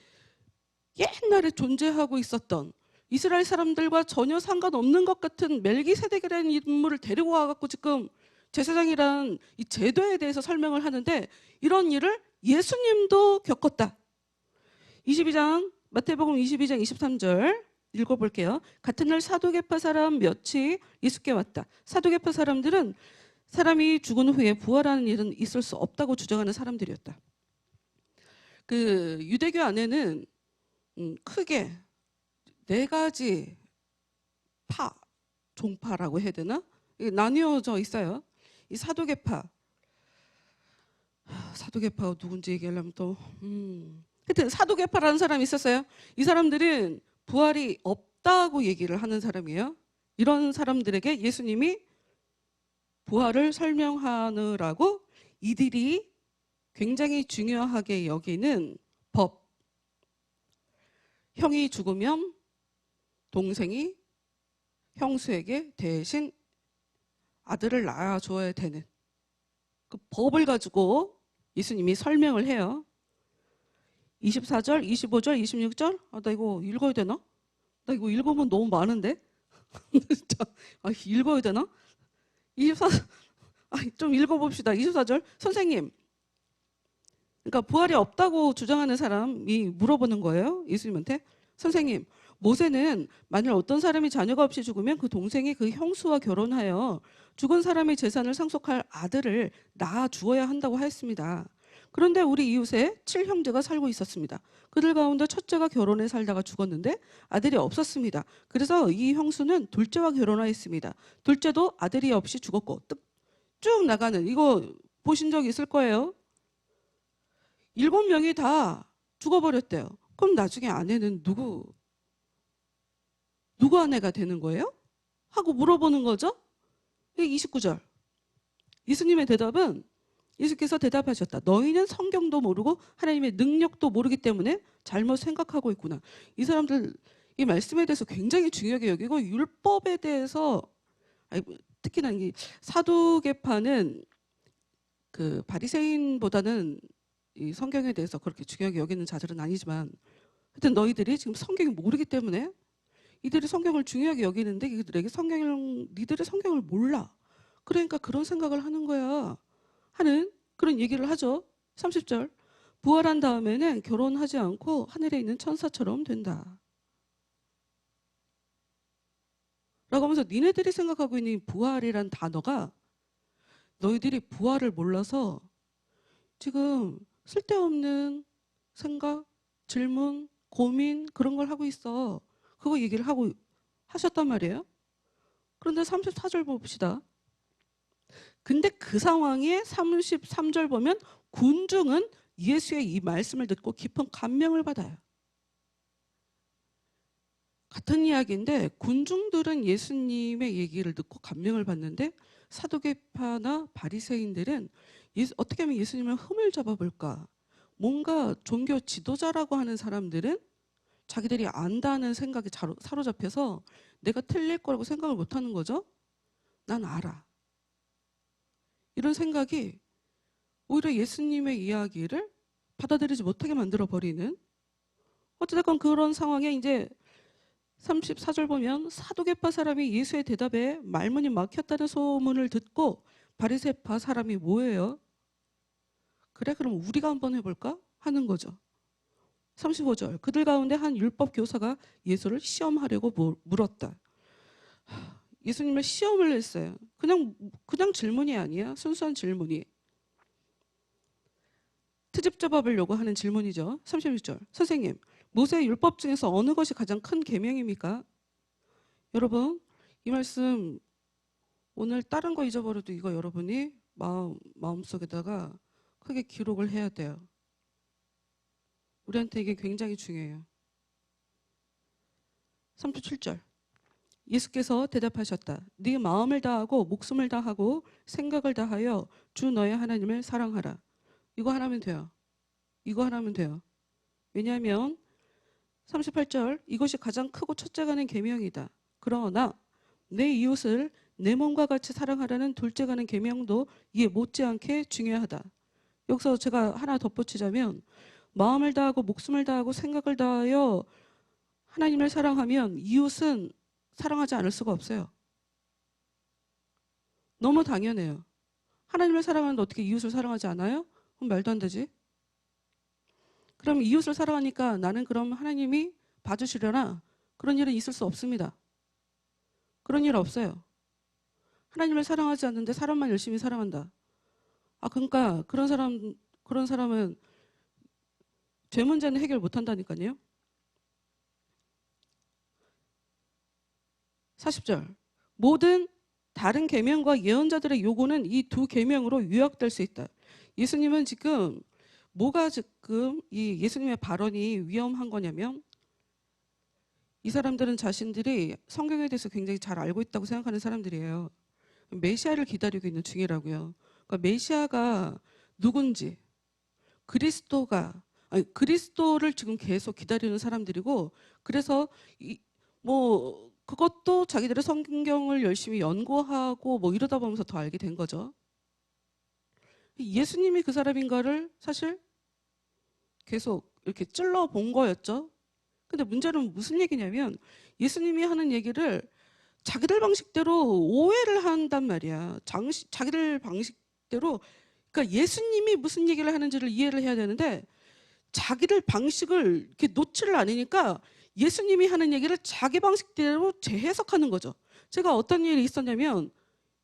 옛날에 존재하고 있었던 이스라엘 사람들과 전혀 상관없는 것 같은 멜기세덱이라는 인물을 데리고 와갖고 지금 제사장이라는 이 제도에 대해서 설명을 하는데, 이런 일을 예수님도 겪었다. 마태복음 22장 23절 읽어볼게요. 같은 날 사두개파 사람 몇이 예수께 왔다. 사두개파 사람들은 사람이 죽은 후에 부활하는 일은 있을 수 없다고 주장하는 사람들이었다. 그 유대교 안에는 크게 네 가지 종파라고 해야 되나? 나뉘어져 있어요. 이 사두개파가 누군지 얘기하려면 또 하여튼 사두개파라는 사람이 있었어요. 이 사람들은 부활이 없다고 얘기를 하는 사람이에요. 이런 사람들에게 예수님이 부활을 설명하느라고 이들이 굉장히 중요하게 여기는 법, 형이 죽으면 동생이 형수에게 대신 아들을 낳아줘야 되는 그 법을 가지고 예수님이 설명을 해요. 24절, 25절, 26절. 나 이거 읽어야 되나? 나 이거 읽으면 너무 많은데? 읽어야 되나? 24, 좀 읽어봅시다. 24절. 선생님, 그러니까 부활이 없다고 주장하는 사람이 물어보는 거예요. 예수님한테. 선생님, 모세는 만일 어떤 사람이 자녀가 없이 죽으면 그 동생이 그 형수와 결혼하여 죽은 사람의 재산을 상속할 아들을 낳아 주어야 한다고 하였습니다. 그런데 우리 이웃에 7형제가 살고 있었습니다. 그들 가운데 첫째가 결혼해 살다가 죽었는데 아들이 없었습니다. 그래서 이 형수는 둘째와 결혼하였습니다. 둘째도 아들이 없이 죽었고 쭉 나가는, 이거 보신 적 있을 거예요. 7명이 다 죽어버렸대요. 그럼 나중에 아내는 누구 아내가 되는 거예요? 하고 물어보는 거죠. 29절. 예수님의 대답은, 예수께서 대답하셨다. 너희는 성경도 모르고 하나님의 능력도 모르기 때문에 잘못 생각하고 있구나. 이 사람들 이 말씀에 대해서 굉장히 중요하게 여기고, 율법에 대해서, 특히나 이 사두개파는 그 바리새인보다는 이 성경에 대해서 그렇게 중요하게 여기는 자들은 아니지만, 하여튼 너희들이 지금 성경을 모르기 때문에 이들이 성경을 중요하게 여기는데 이들에게 니들의 성경을 몰라. 그러니까 그런 생각을 하는 거야. 하는 그런 얘기를 하죠. 30절. 부활한 다음에는 결혼하지 않고 하늘에 있는 천사처럼 된다. 라고 하면서 니네들이 생각하고 있는 부활이란 단어가 너희들이 부활을 몰라서 지금 쓸데없는 생각, 질문, 고민 그런 걸 하고 있어. 그거 얘기를 하고 하셨단 말이에요. 그런데 34절 봅시다. 근데 그 상황에 33절 보면 군중은 예수의 이 말씀을 듣고 깊은 감명을 받아요. 같은 이야기인데 군중들은 예수님의 얘기를 듣고 감명을 받는데 사두개파나 바리새인들은 어떻게 하면 예수님을 흠을 잡아볼까? 뭔가 종교 지도자라고 하는 사람들은 자기들이 안다는 생각에 사로잡혀서 내가 틀릴 거라고 생각을 못하는 거죠. 난 알아. 이런 생각이 오히려 예수님의 이야기를 받아들이지 못하게 만들어버리는, 어쨌든 그런 상황에 이제 34절 보면 사두개파 사람이 예수의 대답에 말문이 막혔다는 소문을 듣고 바리새파 사람이 뭐예요? 그래, 그럼 우리가 한번 해볼까? 하는 거죠. 35절. 그들 가운데 한 율법 교사가 예수를 시험하려고 물었다. 예수님을 시험을 했어요. 그냥 질문이 아니야. 순수한 질문이. 트집 잡아보려고 하는 질문이죠. 36절. 선생님, 모세 율법 중에서 어느 것이 가장 큰 계명입니까? 여러분, 이 말씀 오늘 다른 거 잊어버려도 이거 여러분이 마음속에다가 크게 기록을 해야 돼요. 우리한테 이게 굉장히 중요해요. 37절. 예수께서 대답하셨다. 네 마음을 다하고 목숨을 다하고 생각을 다하여 주 너의 하나님을 사랑하라. 이거 하나면 돼요. 이거 하나면 돼요. 왜냐하면 38절. 이것이 가장 크고 첫째가 는 계명이다. 그러나 내 이웃을 내 몸과 같이 사랑하라는 둘째가 는 계명도 이에 못지않게 중요하다. 여기서 제가 하나 덧붙이자면 마음을 다하고 목숨을 다하고 생각을 다하여 하나님을 사랑하면 이웃은 사랑하지 않을 수가 없어요. 너무 당연해요. 하나님을 사랑하는데 어떻게 이웃을 사랑하지 않아요? 그럼 말도 안 되지. 그럼 이웃을 사랑하니까 나는 그럼 하나님이 봐주시려나? 그런 일은 있을 수 없습니다. 그런 일 없어요. 하나님을 사랑하지 않는데 사람만 열심히 사랑한다. 그러니까 그런 사람은 죄 문제는 해결 못 한다니까요. 40절. 모든 다른 계명과 예언자들의 요구는 이 두 계명으로 요약될 수 있다. 예수님은 지금 뭐가 지금 이 예수님의 발언이 위험한 거냐면 이 사람들은 자신들이 성경에 대해서 굉장히 잘 알고 있다고 생각하는 사람들이에요. 메시아를 기다리고 있는 중이라고요. 그러니까 메시아가 누군지, 그리스도를 지금 계속 기다리는 사람들이고, 그래서 그것도 자기들의 성경을 열심히 연구하고 이러다 보면서 더 알게 된 거죠. 예수님이 그 사람인가를 사실 계속 이렇게 찔러 본 거였죠. 근데 문제는 무슨 얘기냐면 예수님이 하는 얘기를 자기들 방식대로 오해를 한단 말이야. 자기들 방식대로, 그러니까 예수님이 무슨 얘기를 하는지를 이해를 해야 되는데 자기들 방식을 이렇게 놓지를 않으니까 예수님이 하는 얘기를 자기 방식대로 재해석하는 거죠. 제가 어떤 일이 있었냐면,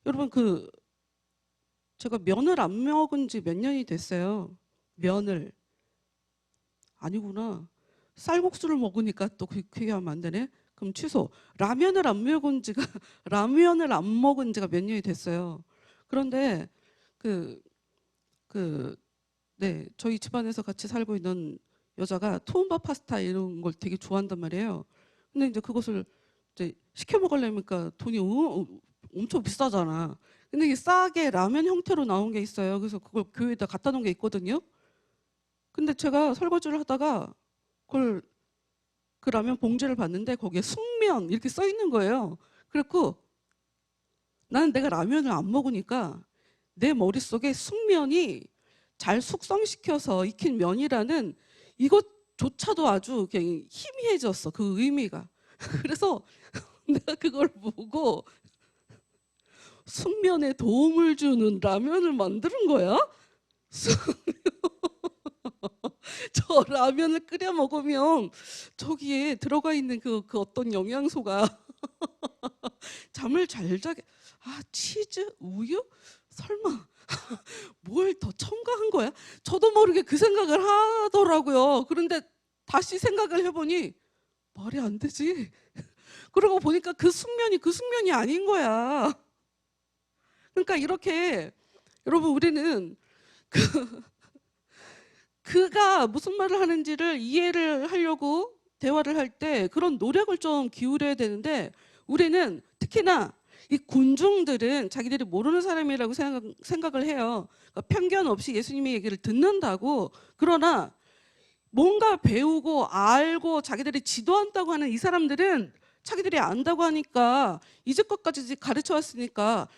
여러분 제가 면을 안 먹은 지 몇 년이 됐어요. 면을. 아니구나. 쌀국수를 먹으니까 또 그게 하면 안 되네. 그럼 취소. 라면을 안 먹은 지가 몇 년이 됐어요. 그런데 그, 네, 저희 집안에서 같이 살고 있는 여자가 투움바 파스타 이런 걸 되게 좋아한단 말이에요. 근데 이제 그것을 이제 시켜 먹으려니까 돈이 엄청 비싸잖아. 근데 이게 싸게 라면 형태로 나온 게 있어요. 그래서 그걸 교회에다 갖다 놓은 게 있거든요. 근데 제가 설거지를 하다가 그걸 그 라면 봉지를 봤는데 거기에 숙면 이렇게 써 있는 거예요. 그래갖고 나는 내가 라면을 안 먹으니까 내 머릿속에 숙면이 잘 숙성시켜서 익힌 면이라는 이것조차도 아주 그냥 희미해졌어. 그 의미가. 그래서 내가 그걸 보고 숙면에 도움을 주는 라면을 만드는 거야. 저 라면을 끓여 먹으면 저기에 들어가 있는 그 어떤 영양소가 잠을 잘 자게. 아, 치즈, 우유? 설마 뭘 더 첨가한 거야? 저도 모르게 그 생각을 하더라고요. 그런데 다시 생각을 해보니 말이 안 되지. 그러고 보니까 그 숙면이 아닌 거야. 그러니까 이렇게 여러분 우리는 그가 무슨 말을 하는지를 이해를 하려고 대화를 할 때 그런 노력을 좀 기울여야 되는데 우리는 특히나 이 군중들은 자기들이 모르는 사람이라고 생각을 해요. 그러니까 편견 없이 예수님의 얘기를 듣는다고. 그러나 뭔가 배우고 알고 자기들이 지도한다고 하는 이 사람들은 자기들이 안다고 하니까 이제껏까지 가르쳐 왔으니까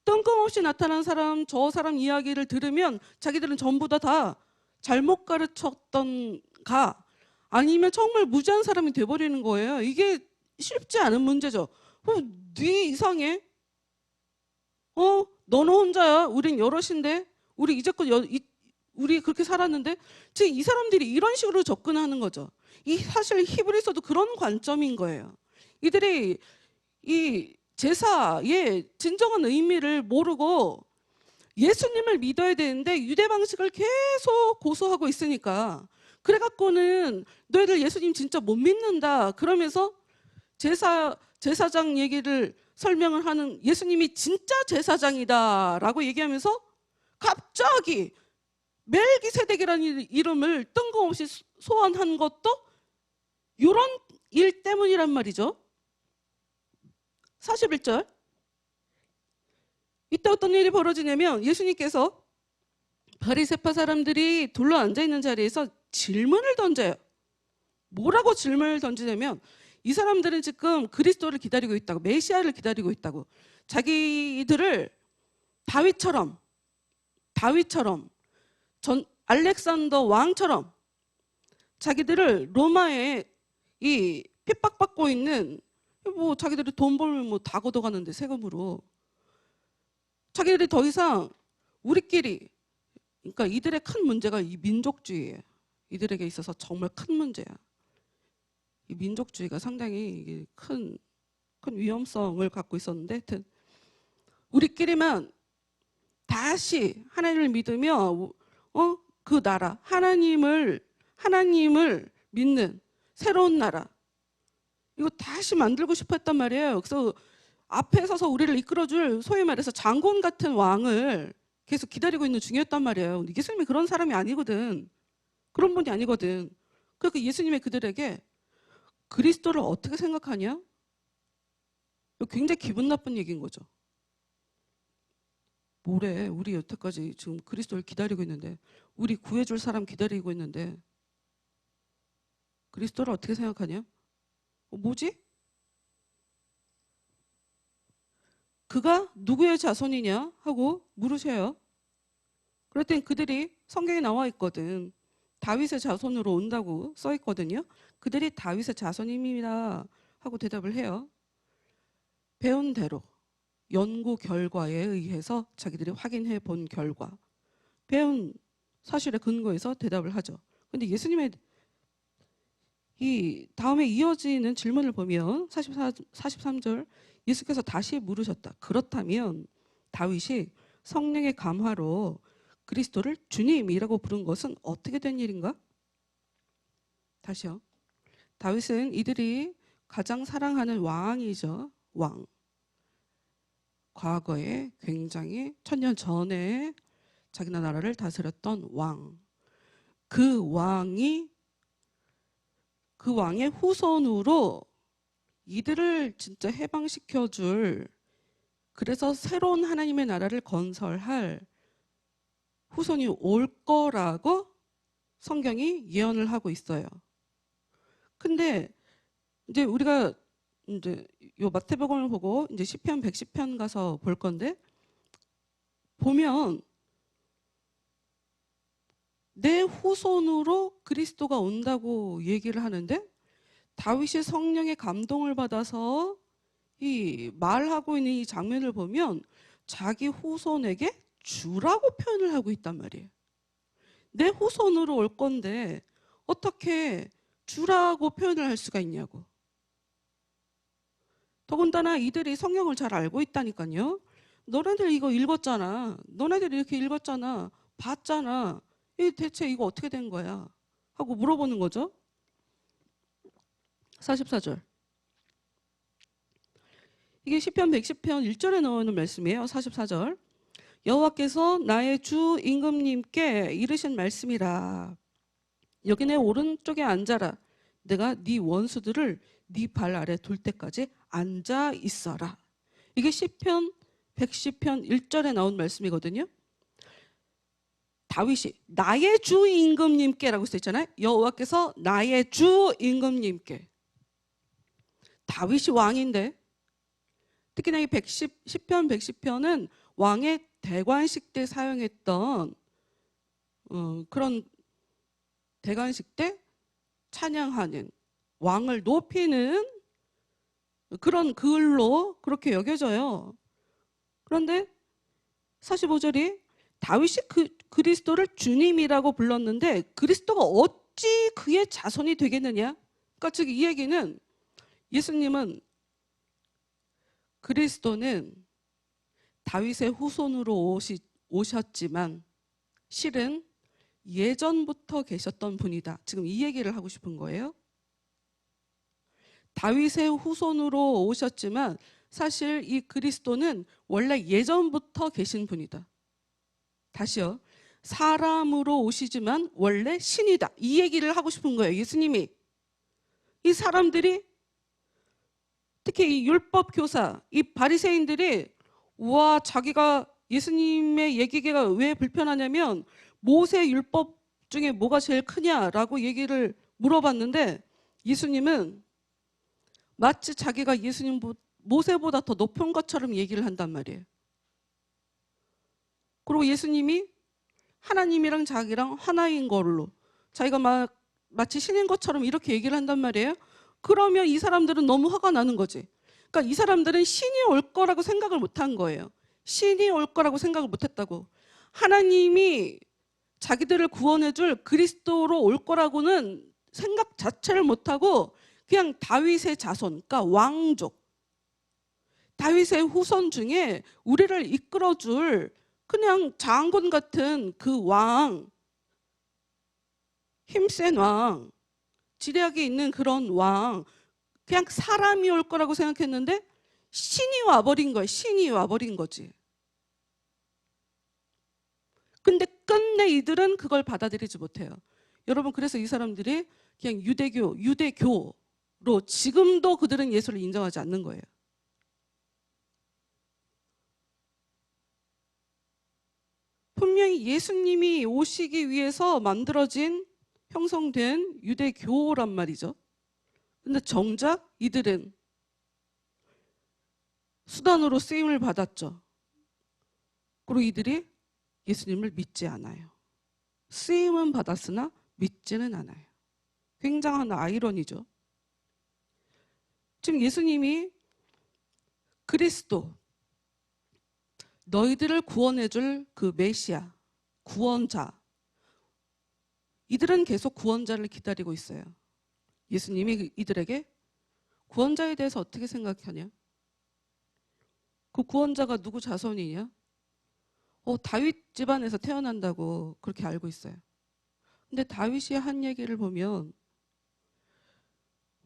뜬금없이 나타난 사람 저 사람 이야기를 들으면 자기들은 전부 다 잘못 가르쳤던가 아니면 정말 무지한 사람이 돼버리는 거예요. 이게 쉽지 않은 문제죠. 네 이상해? 너는 혼자야? 우린 여럿인데? 우리 이제껏 우리 그렇게 살았는데? 지금 이 사람들이 이런 식으로 접근하는 거죠. 이 사실 히브리서도 그런 관점인 거예요. 이들이 이 제사의 진정한 의미를 모르고 예수님을 믿어야 되는데 유대 방식을 계속 고수하고 있으니까 그래갖고는 너희들 예수님 진짜 못 믿는다 그러면서 제사장 얘기를 설명을 하는 예수님이 진짜 제사장이다라고 얘기하면서 갑자기 멜기세덱이라는 이름을 뜬금없이 소환한 것도 이런 일 때문이란 말이죠. 41절 이때 어떤 일이 벌어지냐면 예수님께서 바리새파 사람들이 둘러 앉아있는 자리에서 질문을 던져요. 뭐라고 질문을 던지냐면 이 사람들은 지금 그리스도를 기다리고 있다고, 메시아를 기다리고 있다고. 자기들을 다윗처럼 알렉산더 왕처럼 자기들을 로마에 이 핍박받고 있는 뭐 자기들이 돈 벌면 뭐 다 걷어가는데 세금으로 자기들이 더 이상 우리끼리 그러니까 이들의 큰 문제가 이 민족주의예요. 이들에게 있어서 정말 큰 문제야. 이 민족주의가 상당히 큰 위험성을 갖고 있었는데 하여튼 우리끼리만 다시 하나님을 믿으며 그 나라 하나님을 믿는 새로운 나라 이거 다시 만들고 싶어 했단 말이에요. 그래서 앞에 서서 우리를 이끌어줄 소위 말해서 장군 같은 왕을 계속 기다리고 있는 중이었단 말이에요. 예수님이 그런 사람이 아니거든. 그런 분이 아니거든. 그러니까 예수님이 그들에게 그리스도를 어떻게 생각하냐? 굉장히 기분 나쁜 얘기인 거죠. 뭐래? 우리 여태까지 지금 그리스도를 기다리고 있는데 우리 구해줄 사람 기다리고 있는데 그리스도를 어떻게 생각하냐? 뭐지? 그가 누구의 자손이냐? 하고 물으셔요. 그랬더니 그들이 성경에 나와 있거든. 다윗의 자손으로 온다고 써 있거든요. 그들이 다윗의 자손입니다 하고 대답을 해요. 배운 대로 연구 결과에 의해서 자기들이 확인해 본 결과 배운 사실에 근거해서 대답을 하죠. 근데 예수님의 이 다음에 이어지는 질문을 보면 43절 예수께서 다시 물으셨다. 그렇다면 다윗이 성령의 감화로 그리스도를 주님이라고 부른 것은 어떻게 된 일인가? 다시요. 다윗은 이들이 가장 사랑하는 왕이죠. 왕. 과거에 굉장히 천년 전에 자기 나라를 다스렸던 왕. 그 왕의 후손으로 이들을 진짜 해방시켜줄, 그래서 새로운 하나님의 나라를 건설할 후손이 올 거라고 성경이 예언을 하고 있어요. 근데 이제 우리가 이제 요 마태복음을 보고 이제 시편 110편 가서 볼 건데, 보면 내 후손으로 그리스도가 온다고 얘기를 하는데, 다윗이 성령의 감동을 받아서 이 말하고 있는 이 장면을 보면 자기 후손에게 주라고 표현을 하고 있단 말이에요. 내 후손으로 올 건데 어떻게 주라고 표현을 할 수가 있냐고. 더군다나 이들이 성경을 잘 알고 있다니까요. 너네들 이거 읽었잖아. 너네들 이렇게 읽었잖아. 봤잖아. 대체 이거 어떻게 된 거야? 하고 물어보는 거죠. 44절. 이게 시편 110편 1절에 나오는 말씀이에요. 44절. 여호와께서 나의 주 임금님께 이르신 말씀이라. 여기 내 오른쪽에 앉아라. 내가 네 원수들을 네 발 아래 둘 때까지 앉아 있어라. 이게 시편 110편 1절에 나온 말씀이거든요. 다윗이 나의 주 임금님께라고 써 있잖아요. 여호와께서 나의 주 임금님께. 다윗이 왕인데, 특히나 이 10편 110편은 왕의 대관식 때 사용했던 그런 대관식 때 찬양하는, 왕을 높이는 그런 글로 그렇게 여겨져요. 그런데 45절이 다윗이 그리스도를 주님이라고 불렀는데 그리스도가 어찌 그의 자손이 되겠느냐? 그러니까 즉 이 얘기는 예수님은, 그리스도는 다윗의 후손으로 오셨지만 실은 예전부터 계셨던 분이다. 지금 이 얘기를 하고 싶은 거예요. 다윗의 후손으로 오셨지만 사실 이 그리스도는 원래 예전부터 계신 분이다. 다시요. 사람으로 오시지만 원래 신이다. 이 얘기를 하고 싶은 거예요. 예수님이. 이 사람들이, 특히 이 율법 교사, 이 바리새인들이, 우와, 자기가 예수님의 얘기가 왜 불편하냐면 모세 율법 중에 뭐가 제일 크냐라고 얘기를 물어봤는데, 예수님은 마치 자기가 예수님 모세보다 더 높은 것처럼 얘기를 한단 말이에요. 그리고 예수님이 하나님이랑 자기랑 하나인 걸로, 자기가 마치 신인 것처럼 이렇게 얘기를 한단 말이에요. 그러면 이 사람들은 너무 화가 나는 거지. 그러니까 이 사람들은 신이 올 거라고 생각을 못한 거예요. 신이 올 거라고 생각을 못했다고. 하나님이 자기들을 구원해줄 그리스도로 올 거라고는 생각 자체를 못하고 그냥 다윗의 자손, 그러니까 왕족, 다윗의 후손 중에 우리를 이끌어줄 그냥 장군 같은 그 왕, 힘센 왕, 지략이 있는 그런 왕, 그냥 사람이 올 거라고 생각했는데 신이 와버린 거예요. 신이 와버린 거지. 근데 끝내 이들은 그걸 받아들이지 못해요. 여러분, 그래서 이 사람들이 그냥 유대교로 지금도 그들은 예수를 인정하지 않는 거예요. 분명히 예수님이 오시기 위해서 만들어진, 형성된 유대교란 말이죠. 근데 정작 이들은 수단으로 쓰임을 받았죠. 그리고 이들이 예수님을 믿지 않아요. 쓰임은 받았으나 믿지는 않아요. 굉장한 아이러니죠. 지금 예수님이 그리스도, 너희들을 구원해줄 그 메시아, 구원자, 이들은 계속 구원자를 기다리고 있어요. 예수님이 이들에게 구원자에 대해서 어떻게 생각하냐? 그 구원자가 누구 자손이냐? 다윗 집안에서 태어난다고 그렇게 알고 있어요. 근데 다윗이 한 얘기를 보면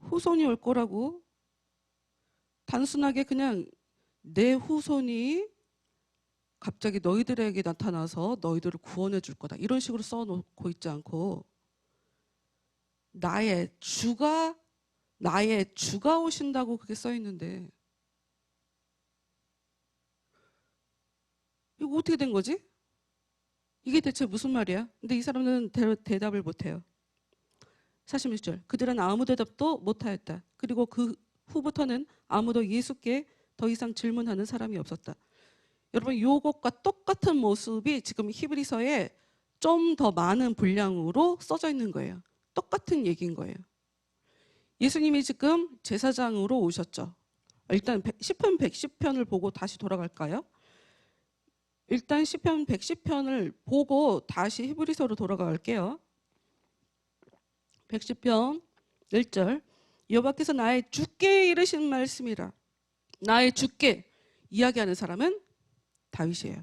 후손이 올 거라고 단순하게 그냥 내 후손이 갑자기 너희들에게 나타나서 너희들을 구원해 줄 거다. 이런 식으로 써놓고 있지 않고 나의 주가 오신다고 그게 써 있는데 이거 어떻게 된 거지? 이게 대체 무슨 말이야? 근데 이 사람은 대답을 못해요. 46절. 그들은 아무 대답도 못하였다. 그리고 그 후부터는 아무도 예수께 더 이상 질문하는 사람이 없었다. 여러분, 이것과 똑같은 모습이 지금 히브리서에 좀 더 많은 분량으로 써져 있는 거예요. 똑같은 얘기인 거예요. 예수님이 지금 제사장으로 오셨죠. 일단 시편 110편을 보고 다시 돌아갈까요? 일단 시편 110편을 보고 다시 히브리서로 돌아갈게요. 110편 1절. 여호와께서 나의 주께 이르신 말씀이라. 나의 주께 이야기하는 사람은 다윗이에요.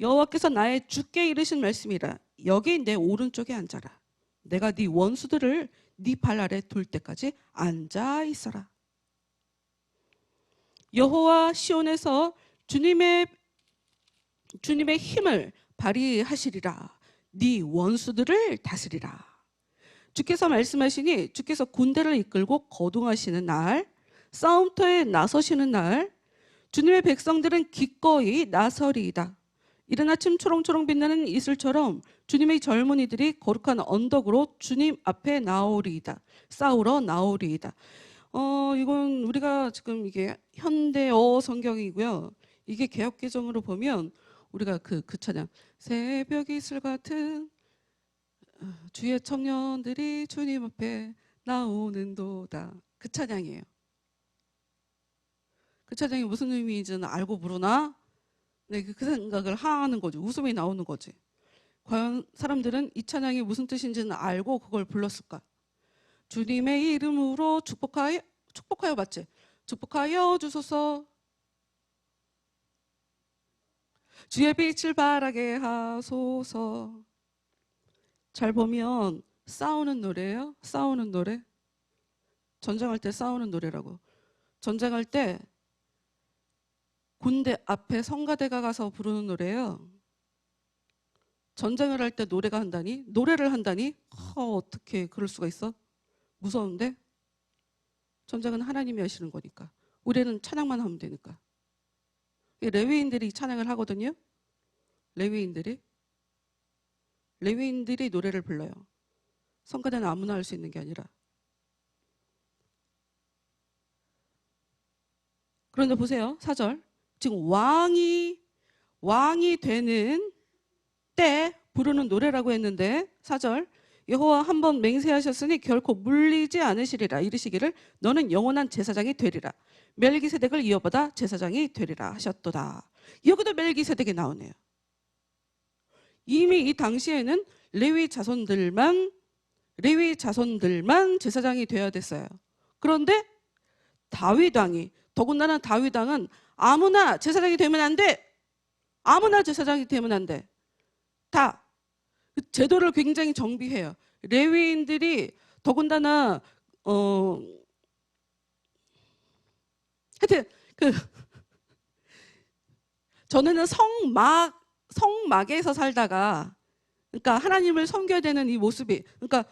여호와께서 나의 주께 이르신 말씀이라. 여기 내 오른쪽에 앉아라. 내가 네 원수들을 네 발 아래 둘 때까지 앉아 있어라. 여호와 시온에서 주님의 힘을 발휘하시리라. 네 원수들을 다스리라. 주께서 말씀하시니 주께서 군대를 이끌고 거동하시는 날, 싸움터에 나서시는 날, 주님의 백성들은 기꺼이 나서리이다. 이른 아침 초롱초롱 빛나는 이슬처럼 주님의 젊은이들이 거룩한 언덕으로 주님 앞에 나오리이다. 싸우러 나오리이다. 이건 우리가 지금 이게 현대어 성경이고요. 이게 개역개정으로 보면 우리가 그 찬양 새벽 이슬 같은 주의 청년들이 주님 앞에 나오는도다. 그 찬양이에요. 그 찬양이 무슨 의미인지는 알고 부르나? 네, 그 생각을 하는 거죠. 웃음이 나오는 거지. 과연 사람들은 이 찬양이 무슨 뜻인지는 알고 그걸 불렀을까? 주님의 이름으로 축복하여 맞지? 축복하여 주소서. 주의 빛을 발하게 하소서. 잘 보면 싸우는 노래예요. 싸우는 노래. 전쟁할 때 싸우는 노래라고. 전쟁할 때 군대 앞에 성가대가 가서 부르는 노래예요. 전쟁을 할 때 노래를 한다니? 어떻게 그럴 수가 있어? 무서운데? 전쟁은 하나님이 하시는 거니까. 우리는 찬양만 하면 되니까. 레위인들이 찬양을 하거든요. 레위인들이 노래를 불러요. 성가대는 아무나 할 수 있는 게 아니라. 그런데 보세요. 4절. 지금 왕이 되는 때 부르는 노래라고 했는데 4절. 여호와 한 번 맹세하셨으니 결코 물리지 않으시리라. 이르시기를 너는 영원한 제사장이 되리라. 멜기세덱을 이어받아 제사장이 되리라 하셨도다. 여기도 멜기세덱이 나오네요. 이미 이 당시에는 레위 자손들만 제사장이 되어야 됐어요. 그런데 다윗 왕이, 더군다나 다윗 왕은 아무나 제사장이 되면 안 돼. 아무나 제사장이 되면 안 돼. 다 제도를 굉장히 정비해요. 레위인들이 더군다나 하여튼 전에는 성막에서 살다가, 그러니까 하나님을 섬겨야 되는 이 모습이, 그러니까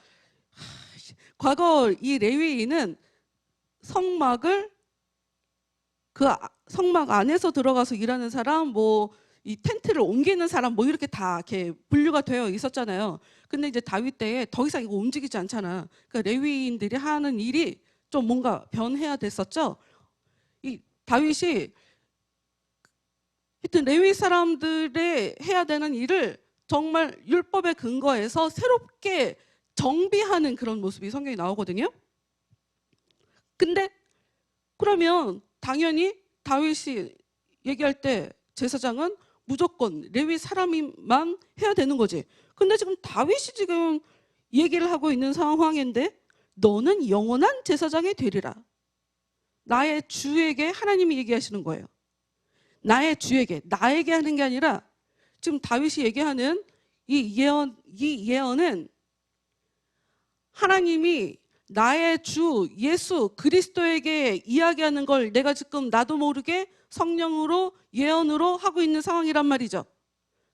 과거 이 레위인은 성막 안에서 들어가서 일하는 사람, 뭐 이 텐트를 옮기는 사람, 뭐 이렇게 다 이렇게 분류가 되어 있었잖아요. 근데 이제 다윗 때에 더 이상 이거 움직이지 않잖아. 그러니까 레위인들이 하는 일이 좀 뭔가 변해야 됐었죠. 이 다윗이 하여튼 레위 사람들의 해야 되는 일을 정말 율법에 근거해서 새롭게 정비하는 그런 모습이 성경에 나오거든요. 근데 그러면 당연히 다윗이 얘기할 때 제사장은 무조건 레위 사람이만 해야 되는 거지. 근데 지금 다윗이 지금 얘기를 하고 있는 상황인데 너는 영원한 제사장이 되리라. 나의 주에게 하나님이 얘기하시는 거예요. 나의 주에게, 나에게 하는 게 아니라 지금 다윗이 얘기하는 이 예언은 하나님이 나의 주 예수 그리스도에게 이야기하는 걸 내가 지금 나도 모르게 성령으로 예언으로 하고 있는 상황이란 말이죠.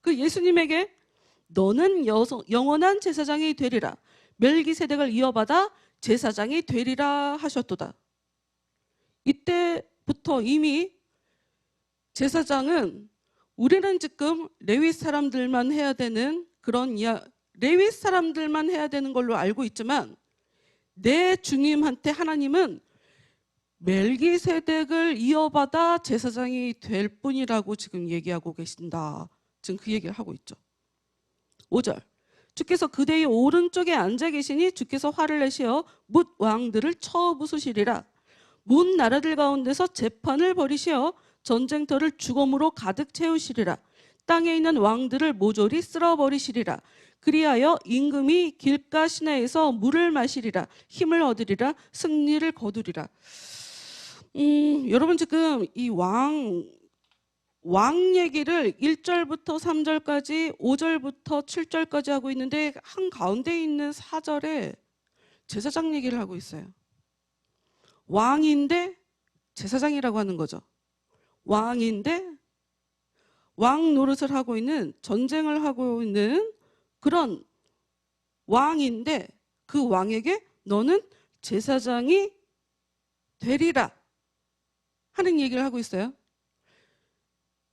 그 예수님에게 너는 영원한 제사장이 되리라. 멜기세덱을 이어받아 제사장이 되리라 하셨도다. 이때부터 이미 제사장은 우리는 지금 레위 사람들만 해야 되는 레위 사람들만 해야 되는 걸로 알고 있지만 내 주님한테 하나님은 멜기세덱을 이어받아 제사장이 될 뿐이라고 지금 얘기하고 계신다. 지금 그 얘기를 하고 있죠. 5절 주께서 그대의 오른쪽에 앉아 계시니 주께서 화를 내시어 뭇 왕들을 쳐 부수시리라. 문 나라들 가운데서 재판을 벌이시어 전쟁터를 죽음으로 가득 채우시리라. 땅에 있는 왕들을 모조리 쓸어버리시리라. 그리하여 임금이 길가 시내에서 물을 마시리라. 힘을 얻으리라. 승리를 거두리라. 여러분 지금 이 왕 얘기를 1절부터 3절까지 5절부터 7절까지 하고 있는데 한가운데 있는 4절에 제사장 얘기를 하고 있어요. 왕인데 제사장이라고 하는 거죠. 왕인데 왕 노릇을 하고 있는, 전쟁을 하고 있는 그런 왕인데 그 왕에게 너는 제사장이 되리라 하는 얘기를 하고 있어요.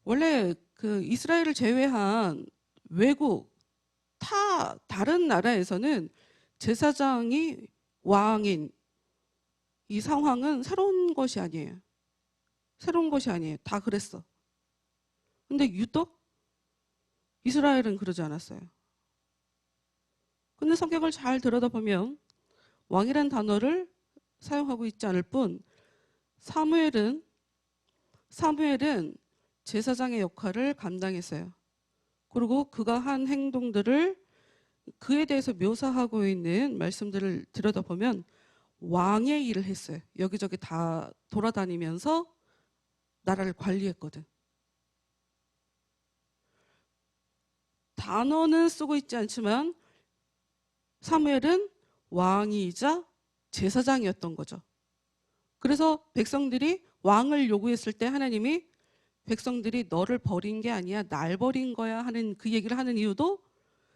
원래 그 이스라엘을 제외한 외국 다른 나라에서는 제사장이 왕인 이 상황은 새로운 것이 아니에요. 새로운 것이 아니에요. 다 그랬어. 근데 유독 이스라엘은 그러지 않았어요. 근데 성경을 잘 들여다보면 왕이란 단어를 사용하고 있지 않을 뿐 사무엘은 제사장의 역할을 감당했어요. 그리고 그가 한 행동들을 그에 대해서 묘사하고 있는 말씀들을 들여다보면 왕의 일을 했어요. 여기저기 다 돌아다니면서 나라를 관리했거든. 단어는 쓰고 있지 않지만 사무엘은 왕이자 제사장이었던 거죠. 그래서 백성들이 왕을 요구했을 때 하나님이 백성들이 너를 버린 게 아니야 날 버린 거야 하는 그 얘기를 하는 이유도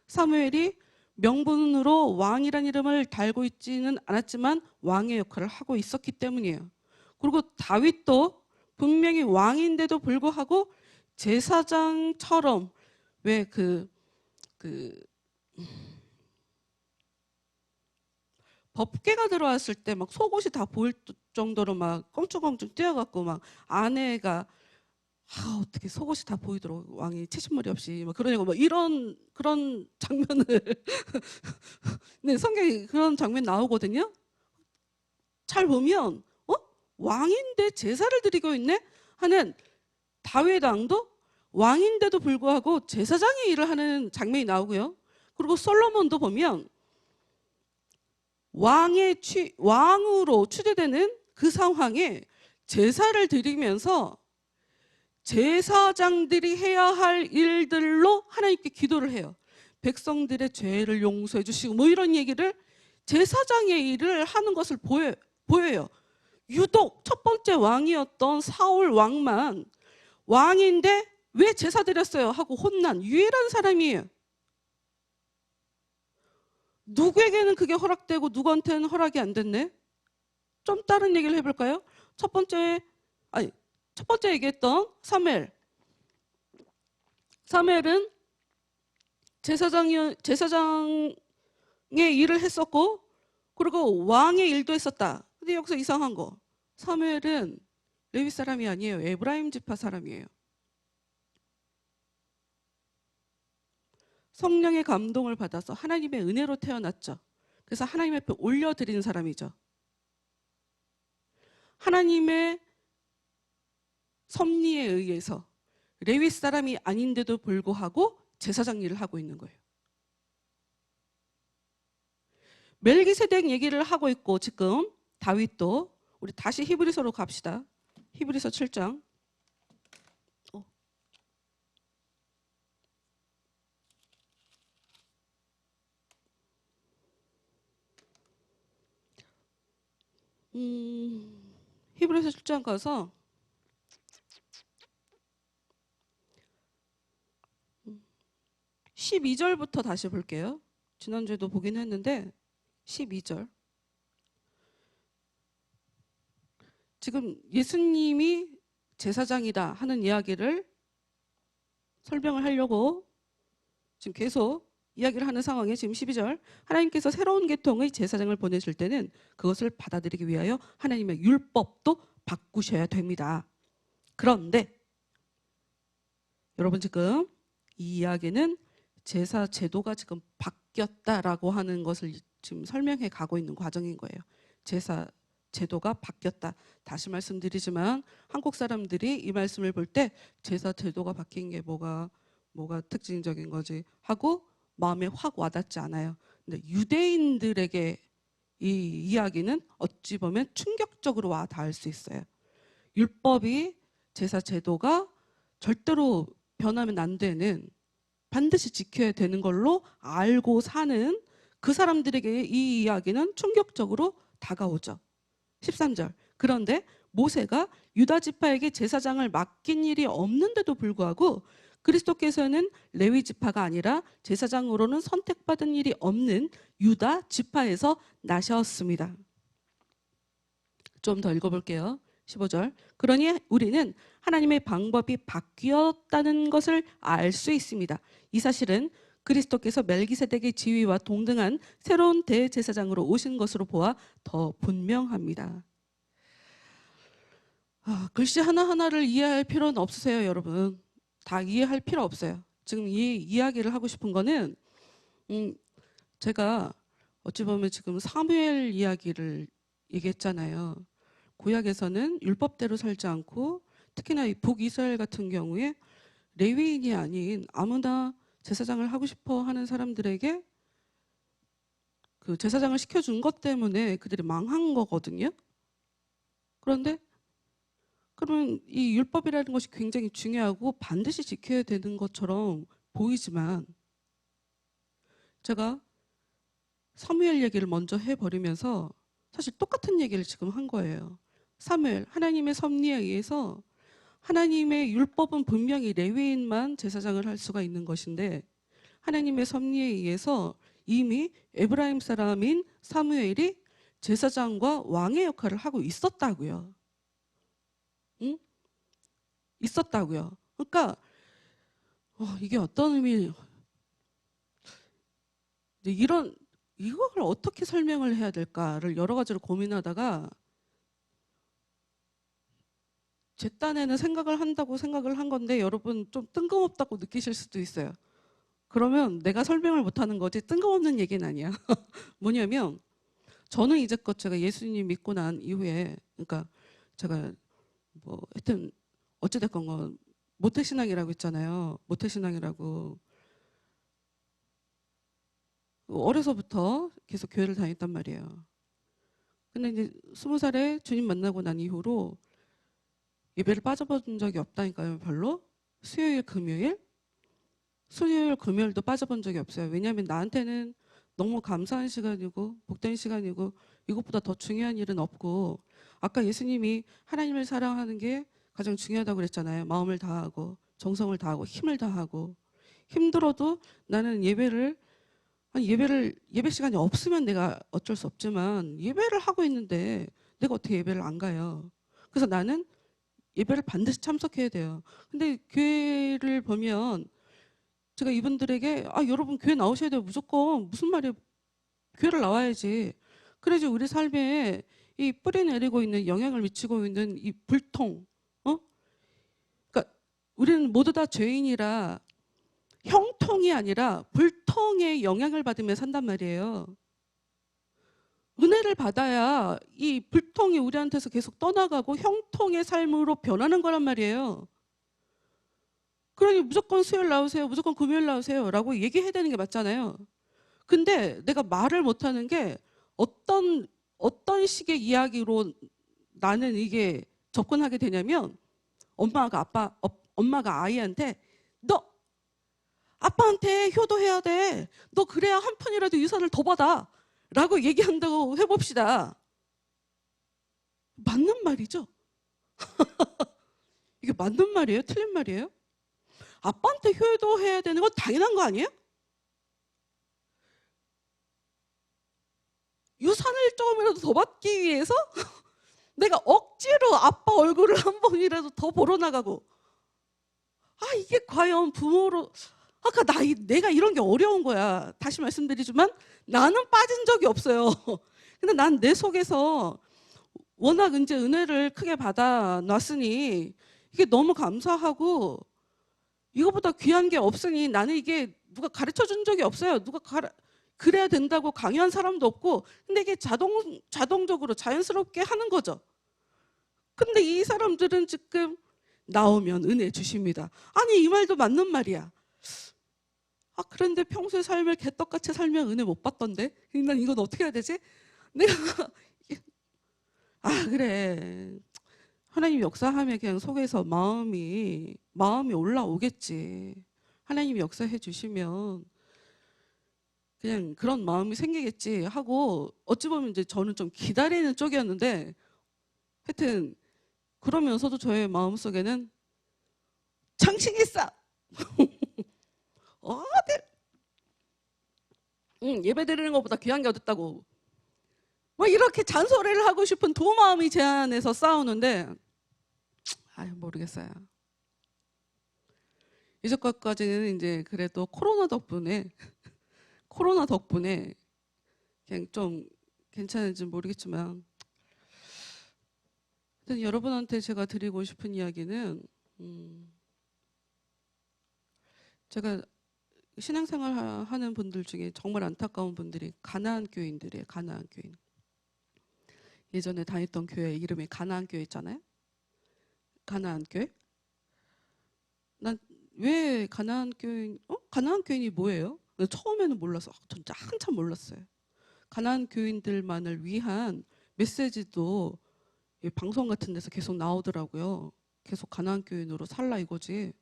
사무엘이 명분으로 왕이라는 이름을 달고 있지는 않았지만 왕의 역할을 하고 있었기 때문이에요. 그리고 다윗도 분명히 왕인데도 불구하고 제사장처럼 왜 법궤가 들어왔을 때 막 속옷이 다 보일 정도로 막 껑충껑충 뛰어갖고 막 아내가 어떻게 속옷이 다 보이도록 왕이 채신머리 없이 막 그러냐고 막 이런 그런 장면을 네, 성경에 그런 장면 나오거든요. 잘 보면 왕인데 제사를 드리고 있네 하는 다윗 왕도 왕인데도 불구하고 제사장의 일을 하는 장면이 나오고요. 그리고 솔로몬도 보면 왕으로 추대되는 그 상황에 제사를 드리면서 제사장들이 해야 할 일들로 하나님께 기도를 해요. 백성들의 죄를 용서해 주시고 뭐 이런 얘기를 제사장의 일을 하는 것을 보여요. 유독 첫 번째 왕이었던 사울 왕만 왕인데 왜 제사 드렸어요 하고 혼난 유일한 사람이에요. 누구에게는 그게 허락되고 누구한테는 허락이 안 됐네. 좀 다른 얘기를 해볼까요? 첫 번째 얘기했던 사무엘은 제사장의 일을 했었고 그리고 왕의 일도 했었다. 근데 여기서 이상한 거 사무엘은 레위 사람이 아니에요. 에브라임 지파 사람이에요. 성령의 감동을 받아서 하나님의 은혜로 태어났죠. 그래서 하나님 앞에 올려드리는 사람이죠. 하나님의 섭리에 의해서 레위 사람이 아닌데도 불구하고 제사장 일을 하고 있는 거예요. 멜기세덱 얘기를 하고 있고 지금 다윗도 우리 다시 히브리서로 갑시다. 히브리서 7장. 히브리서 7장 가서 12절부터 다시 볼게요. 지난주에도 보긴 했는데 12절. 지금 예수님이 제사장이다 하는 이야기를 설명을 하려고 지금 계속 이야기를 하는 상황에 지금 12절, 하나님께서 새로운 계통의 제사장을 보내실 때는 그것을 받아들이기 위하여 하나님의 율법도 바꾸셔야 됩니다. 그런데 여러분, 지금 이 이야기는 제사 제도가 지금 바뀌었다라고 하는 것을 지금 설명해 가고 있는 과정인 거예요. 제사 제도가 바뀌었다. 다시 말씀드리지만 한국 사람들이 이 말씀을 볼 때 제사 제도가 바뀐 게 뭐가 특징적인 거지 하고 마음에 확 와닿지 않아요. 근데 유대인들에게 이 이야기는 어찌 보면 충격적으로 와 닿을 수 있어요. 율법이, 제사 제도가 절대로 변하면 안 되는, 반드시 지켜야 되는 걸로 알고 사는 그 사람들에게 이 이야기는 충격적으로 다가오죠. 13절. 그런데 모세가 유다 지파에게 제사장을 맡긴 일이 없는데도 불구하고 그리스도께서는 레위 지파가 아니라 제사장으로는 선택받은 일이 없는 유다 지파에서 나셨습니다. 좀 더 읽어볼게요. 15절. 그러니 우리는 하나님의 방법이 바뀌었다는 것을 알 수 있습니다. 이 사실은 그리스도께서 멜기세덱의 지위와 동등한 새로운 대제사장으로 오신 것으로 보아 더 분명합니다. 글씨 하나하나를 이해할 필요는 없으세요, 여러분. 다 이해할 필요 없어요. 지금 이 이야기를 하고 싶은 거는 제가 어찌 보면 지금 사무엘 이야기를 얘기했잖아요. 구약에서는 율법대로 살지 않고 특히나 이 북이스라엘 같은 경우에 레위인이 아닌 아무나 제사장을 하고 싶어 하는 사람들에게 그 제사장을 시켜준 것 때문에 그들이 망한 거거든요. 그런데 그러면 이 율법이라는 것이 굉장히 중요하고 반드시 지켜야 되는 것처럼 보이지만 제가 사무엘 얘기를 먼저 해버리면서 사실 똑같은 얘기를 지금 한 거예요. 사무엘, 하나님의 섭리에 의해서 하나님의 율법은 분명히 레위인만 제사장을 할 수가 있는 것인데 하나님의 섭리에 의해서 이미 에브라임 사람인 사무엘이 제사장과 왕의 역할을 하고 있었다고요. 응? 있었다고요. 그러니까 이게 어떤 의미, 이걸 어떻게 설명을 해야 될까를 여러 가지로 고민하다가 제 딴에는 생각을 한다고 생각을 한 건데 여러분 좀 뜬금없다고 느끼실 수도 있어요. 그러면 내가 설명을 못하는 거지 뜬금없는 얘기는 아니야. 뭐냐면 저는 이제껏 제가 예수님 믿고 난 이후에, 그러니까 제가 뭐 하여튼 어찌됐건 건 모태신앙이라고 했잖아요. 모태신앙이라고 어려서부터 계속 교회를 다녔단 말이에요. 근데 이제 20살에 주님 만나고 난 이후로 예배를 빠져본 적이 없다니까요. 별로. 수요일 금요일도 빠져본 적이 없어요. 왜냐하면 나한테는 너무 감사한 시간이고 복된 시간이고 이것보다 더 중요한 일은 없고, 아까 예수님이 하나님을 사랑하는 게 가장 중요하다고 그랬잖아요. 마음을 다하고 정성을 다하고 힘을 다하고. 힘들어도 나는 예배 시간이 없으면 내가 어쩔 수 없지만 예배를 하고 있는데 내가 어떻게 예배를 안 가요. 그래서 나는 예배를 반드시 참석해야 돼요. 근데 교회를 보면 제가 이분들에게 여러분 교회 나오셔야 돼요. 무조건. 무슨 말이에요. 교회를 나와야지. 그래야지 우리 삶에 이 뿌리 내리고 있는, 영향을 미치고 있는 이 불통, 그러니까 우리는 모두 다 죄인이라 형통이 아니라 불통의 영향을 받으며 산단 말이에요. 은혜를 받아야 이 불통이 우리한테서 계속 떠나가고 형통의 삶으로 변하는 거란 말이에요. 그러니 무조건 수요일 나오세요, 무조건 금요일 나오세요 라고 얘기해야 되는 게 맞잖아요. 근데 내가 말을 못하는 게 어떤 식의 이야기로 나는 이게 접근하게 되냐면, 엄마가 아이한테 너 아빠한테 효도해야 돼. 너 그래야 한 푼이라도 유산을 더 받아. 라고 얘기한다고 해봅시다. 맞는 말이죠? 이게 맞는 말이에요? 틀린 말이에요? 아빠한테 효도해야 되는 건 당연한 거 아니에요? 유산을 조금이라도 더 받기 위해서 내가 억지로 아빠 얼굴을 한 번이라도 더 보러 나가고, 아 이게 과연 부모로, 아까 내가 이런 게 어려운 거야. 다시 말씀드리지만 나는 빠진 적이 없어요. 근데 난 내 속에서 워낙 이제 은혜를 크게 받아놨으니 이게 너무 감사하고, 이거보다 귀한 게 없으니 나는 이게 누가 가르쳐 준 적이 없어요. 그래야 된다고 강요한 사람도 없고, 근데 이게 자동적으로 자연스럽게 하는 거죠. 근데 이 사람들은 지금 나오면 은혜 주십니다. 아니 이 말도 맞는 말이야. 아 그런데 평소에 삶을 개떡같이 살면 은혜 못 받던데? 난 이건 어떻게 해야 되지? 내가 아 그래, 하나님 역사하면 그냥 속에서 마음이 올라오겠지. 하나님이 역사해 주시면 그냥 그런 마음이 생기겠지 하고, 어찌 보면 이제 저는 좀 기다리는 쪽이었는데, 하여튼 그러면서도 저의 마음속에는 장식이 있어. 예배 드리는 것보다 귀한 게 어딨다고 뭐 이렇게 잔소리를 하고 싶은 두 마음이 제 안에서 싸우는데, 모르겠어요. 이제까지는 이제 그래도 코로나 덕분에 그냥 좀 괜찮은지 모르겠지만, 여러분한테 제가 드리고 싶은 이야기는, 제가 신앙생활 하는 분들 중에 정말 안타까운 분들이 가나안 교인들이에요. 가나안 교인. 예전에 다녔던 교회 이름이 가나안 교회 있잖아요. 가나안 교회. 난 왜 가나안 교인? 가나안 교인이 뭐예요? 처음에는 몰라서, 진짜 한참 몰랐어요. 가나안 교인들만을 위한 메시지도 방송 같은 데서 계속 나오더라고요. 계속 가나안 교인으로 살라 이거지.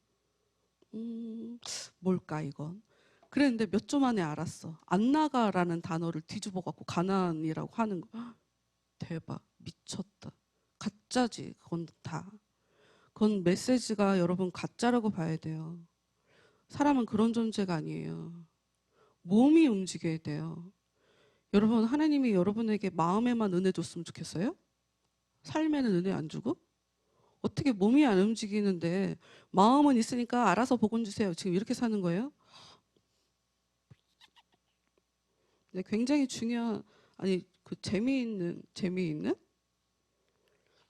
뭘까 이건? 그랬는데 몇 주 만에 알았어. 안 나가라는 단어를 뒤집어 갖고 가나안이라고 하는 거. 대박, 미쳤다. 가짜지 그건 다. 그건 메시지가 여러분 가짜라고 봐야 돼요. 사람은 그런 존재가 아니에요. 몸이 움직여야 돼요. 여러분, 하나님이 여러분에게 마음에만 은혜 줬으면 좋겠어요? 삶에는 은혜 안 주고? 어떻게 몸이 안 움직이는데 마음은 있으니까 알아서 복은 주세요. 지금 이렇게 사는 거예요? 네, 굉장히 중요한, 그 재미있는?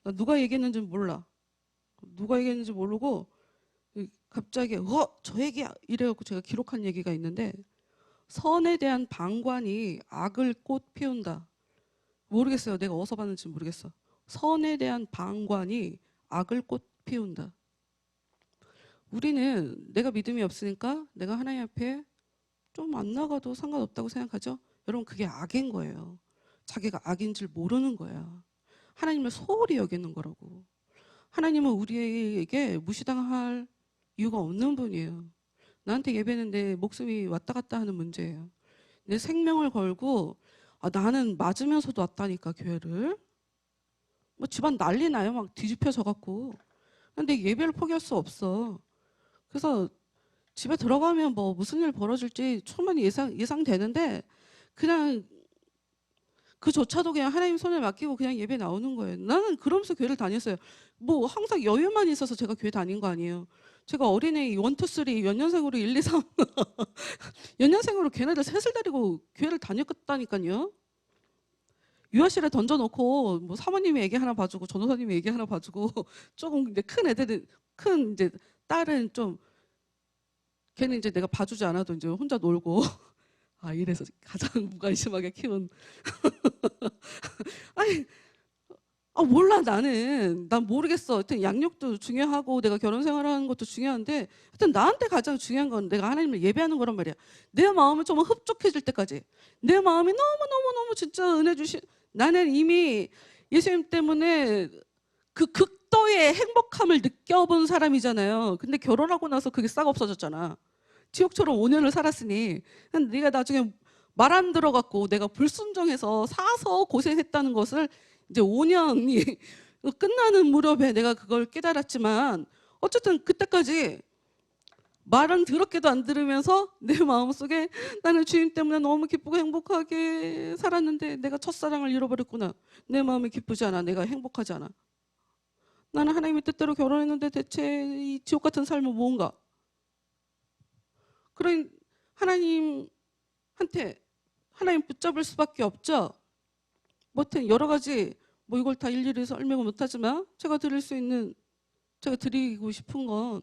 나 누가 얘기했는지 몰라. 누가 얘기했는지 모르고 갑자기 저 얘기야 이래갖고 제가 기록한 얘기가 있는데, 선에 대한 방관이 악을 꽃 피운다. 모르겠어요. 내가 어디서 봤는지 모르겠어. 선에 대한 방관이 악을 꽃 피운다. 우리는 내가 믿음이 없으니까 내가 하나님 앞에 좀 안 나가도 상관없다고 생각하죠. 여러분 그게 악인 거예요. 자기가 악인 줄 모르는 거야. 하나님을 소홀히 여기는 거라고. 하나님은 우리에게 무시당할 이유가 없는 분이에요. 나한테 예배는 내 목숨이 왔다 갔다 하는 문제예요. 내 생명을 걸고, 나는 맞으면서도 왔다니까 교회를. 뭐 집안 난리 나요. 막 뒤집혀져 갖고. 근데 예배를 포기할 수 없어. 그래서 집에 들어가면 뭐 무슨 일 벌어질지 충분히 예상되는데, 그냥 그조차도 그냥 하나님 손에 맡기고 그냥 예배 나오는 거예요. 나는 그러면서 교회를 다녔어요. 뭐 항상 여유만 있어서 제가 교회 다닌 거 아니에요. 제가 어린애 1, 2, 3 연년생으로 1, 2, 3 연년생으로 걔네들 셋을 데리고 교회를 다녔다니까요. 유아실에 던져놓고 뭐 사모님이 애기 하나 봐주고 전도사님이 애기 하나 봐주고 조금 이제 큰 애들은, 큰 이제 딸은 좀 걔는 이제 내가 봐주지 않아도 이제 혼자 놀고 이래서 가장 무관심하게 키운 몰라. 난 모르겠어. 하여튼 양육도 중요하고 내가 결혼 생활하는 것도 중요한데, 하여튼 나한테 가장 중요한 건 내가 하나님을 예배하는 거란 말이야. 내 마음이 좀 흡족해질 때까지, 내 마음이 너무 진짜 은혜 주신, 나는 이미 예수님 때문에 그 극도의 행복함을 느껴본 사람이잖아요. 근데 결혼하고 나서 그게 싹 없어졌잖아. 지옥처럼 5년을 살았으니. 네가 나중에 말 안 들어갖고 내가 불순종해서 사서 고생했다는 것을 이제 5년이 끝나는 무렵에 내가 그걸 깨달았지만 어쨌든 그때까지 말은 더럽게도 안 들으면서 내 마음속에 나는 주님 때문에 너무 기쁘고 행복하게 살았는데 내가 첫사랑을 잃어버렸구나. 내 마음이 기쁘지 않아. 내가 행복하지 않아. 나는 하나님의 뜻대로 결혼했는데 대체 이 지옥 같은 삶은 뭔가? 그런 하나님한테 하나님 붙잡을 수밖에 없죠. 뭐든 여러 가지 뭐 이걸 다 일일이 설명을 못하지만 제가 드리고 싶은 건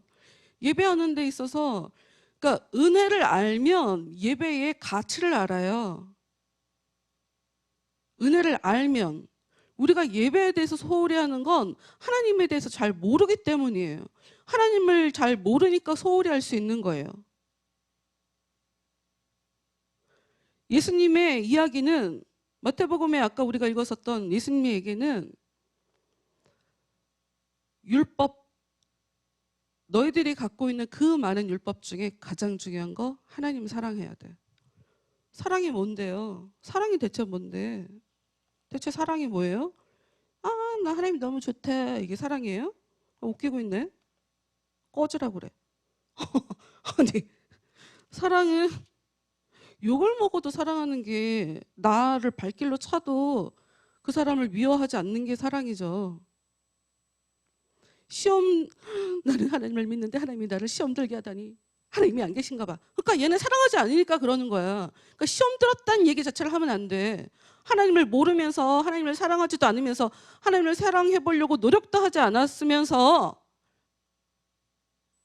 예배하는 데 있어서 그러니까 은혜를 알면 예배의 가치를 알아요. 은혜를 알면 우리가 예배에 대해서 소홀히 하는 건 하나님에 대해서 잘 모르기 때문이에요. 하나님을 잘 모르니까 소홀히 할 수 있는 거예요. 예수님의 이야기는 마태복음에 아까 우리가 읽었었던 예수님의 얘기는 율법, 너희들이 갖고 있는 그 많은 율법 중에 가장 중요한 거 하나님 사랑해야 돼. 사랑이 뭔데요? 사랑이 대체 뭔데? 대체 사랑이 뭐예요? 아, 나 하나님 너무 좋대. 이게 사랑이에요? 웃기고 있네. 꺼지라고 그래. 아니, 사랑은 욕을 먹어도 사랑하는 게 나를 발길로 차도 그 사람을 미워하지 않는 게 사랑이죠. 나는 하나님을 믿는데 하나님이 나를 시험 들게 하다니 하나님이 안 계신가 봐. 그러니까 얘는 사랑하지 않으니까 그러는 거야. 그러니까 시험 들었다는 얘기 자체를 하면 안 돼. 하나님을 모르면서 하나님을 사랑하지도 않으면서 하나님을 사랑해 보려고 노력도 하지 않았으면서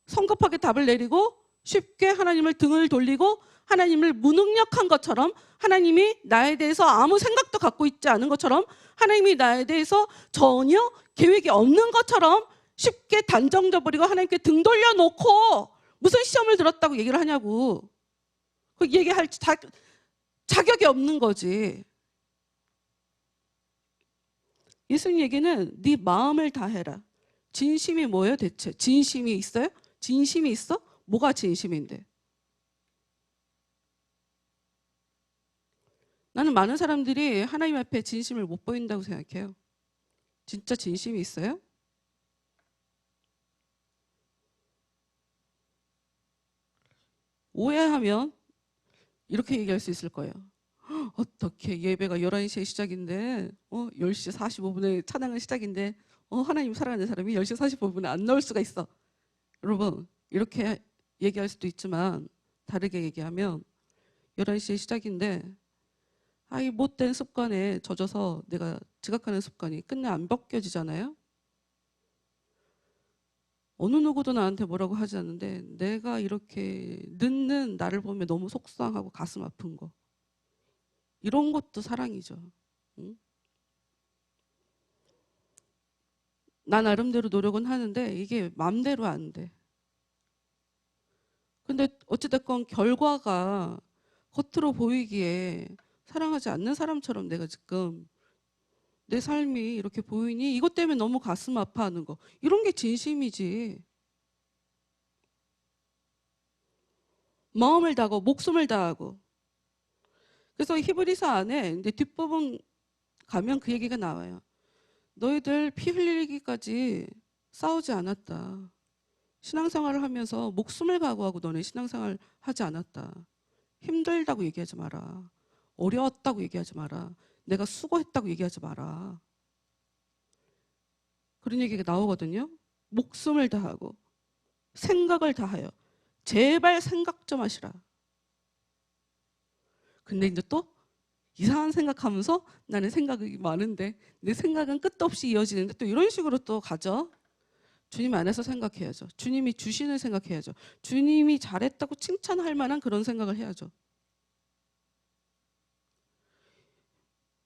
성급하게 답을 내리고 쉽게 하나님을 등을 돌리고 하나님을 무능력한 것처럼 하나님이 나에 대해서 아무 생각도 갖고 있지 않은 것처럼 하나님이 나에 대해서 전혀 계획이 없는 것처럼 쉽게 단정져 버리고 하나님께 등 돌려놓고 무슨 시험을 들었다고 얘기를 하냐고. 그 얘기할 자격이 없는 거지. 예수님 얘기는 네 마음을 다해라. 진심이 뭐예요 대체? 진심이 있어요? 진심이 있어? 뭐가 진심인데? 나는 많은 사람들이 하나님 앞에 진심을 못 보인다고 생각해요. 진짜 진심이 있어요? 오해하면 이렇게 얘기할 수 있을 거예요. 어떻게 예배가 11시에 시작인데 10시 45분에 찬양은 시작인데 하나님 사랑하는 사람이 10시 45분에 안 나올 수가 있어. 여러분 이렇게 얘기할 수도 있지만 다르게 얘기하면 11시에 시작인데 이 못된 습관에 젖어서 내가 지각하는 습관이 끝내 안 벗겨지잖아요. 어느 누구도 나한테 뭐라고 하지 않는데 내가 이렇게 늦는 나를 보면 너무 속상하고 가슴 아픈 거. 이런 것도 사랑이죠. 응? 나 나름대로 노력은 하는데 이게 맘대로 안 돼. 근데 어찌됐건 결과가 겉으로 보이기에 사랑하지 않는 사람처럼 내가 지금 내 삶이 이렇게 보이니 이것 때문에 너무 가슴 아파하는 거. 이런 게 진심이지. 마음을 다하고 목숨을 다하고. 그래서 히브리서 안에 이제 뒷부분 가면 그 얘기가 나와요. 너희들 피 흘리기까지 싸우지 않았다. 신앙생활을 하면서 목숨을 각오하고 너네 신앙생활 하지 않았다. 힘들다고 얘기하지 마라. 어려웠다고 얘기하지 마라. 내가 수고했다고 얘기하지 마라. 그런 얘기가 나오거든요. 목숨을 다하고 생각을 다하여 제발 생각 좀 하시라. 근데 이제 또 이상한 생각하면서 나는 생각이 많은데 내 생각은 끝도 없이 이어지는데 또 이런 식으로 또 가죠. 주님 안에서 생각해야죠. 주님이 주시는 생각해야죠. 주님이 잘했다고 칭찬할 만한 그런 생각을 해야죠.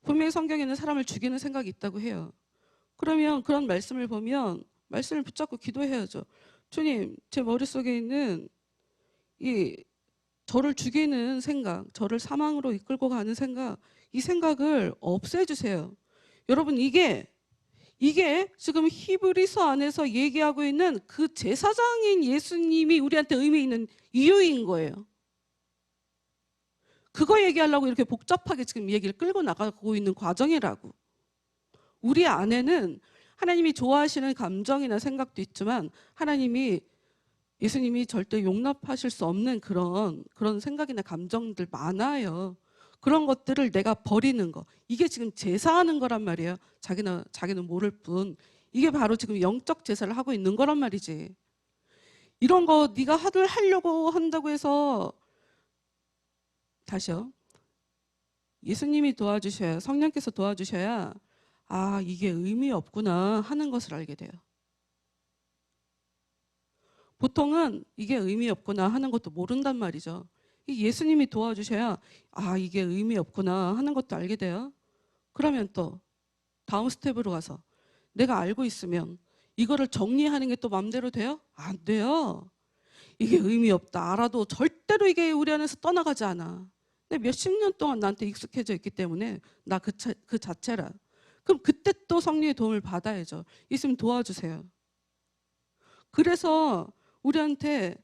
분명히 성경에는 사람을 죽이는 생각이 있다고 해요. 그러면 그런 말씀을 보면 말씀을 붙잡고 기도해야죠. 주님, 제 머릿속에 있는 이 저를 죽이는 생각, 저를 사망으로 이끌고 가는 생각, 이 생각을 없애주세요. 여러분 이게 지금 히브리서 안에서 얘기하고 있는 그 제사장인 예수님이 우리한테 의미 있는 이유인 거예요. 그거 얘기하려고 이렇게 복잡하게 지금 얘기를 끌고 나가고 있는 과정이라고. 우리 안에는 하나님이 좋아하시는 감정이나 생각도 있지만 하나님이 예수님이 절대 용납하실 수 없는 그런 생각이나 감정들 많아요. 그런 것들을 내가 버리는 거. 이게 지금 제사하는 거란 말이에요. 자기는 모를 뿐. 이게 바로 지금 영적 제사를 하고 있는 거란 말이지. 이런 거 네가 하려고 한다고 해서 다시요. 예수님이 도와주셔야, 성령께서 도와주셔야 아, 이게 의미 없구나 하는 것을 알게 돼요. 보통은 이게 의미 없구나 하는 것도 모른단 말이죠. 예수님이 도와주셔야 아, 이게 의미 없구나 하는 것도 알게 돼요. 그러면 또 다음 스텝으로 가서 내가 알고 있으면 이거를 정리하는 게 또 마음대로 돼요? 안 돼요. 이게 의미 없다 알아도 절대로 이게 우리 안에서 떠나가지 않아. 근데 몇십 년 동안 나한테 익숙해져 있기 때문에 나 그 자체라. 그럼 그때 또 성령의 도움을 받아야죠. 예수님 도와주세요. 그래서 우리한테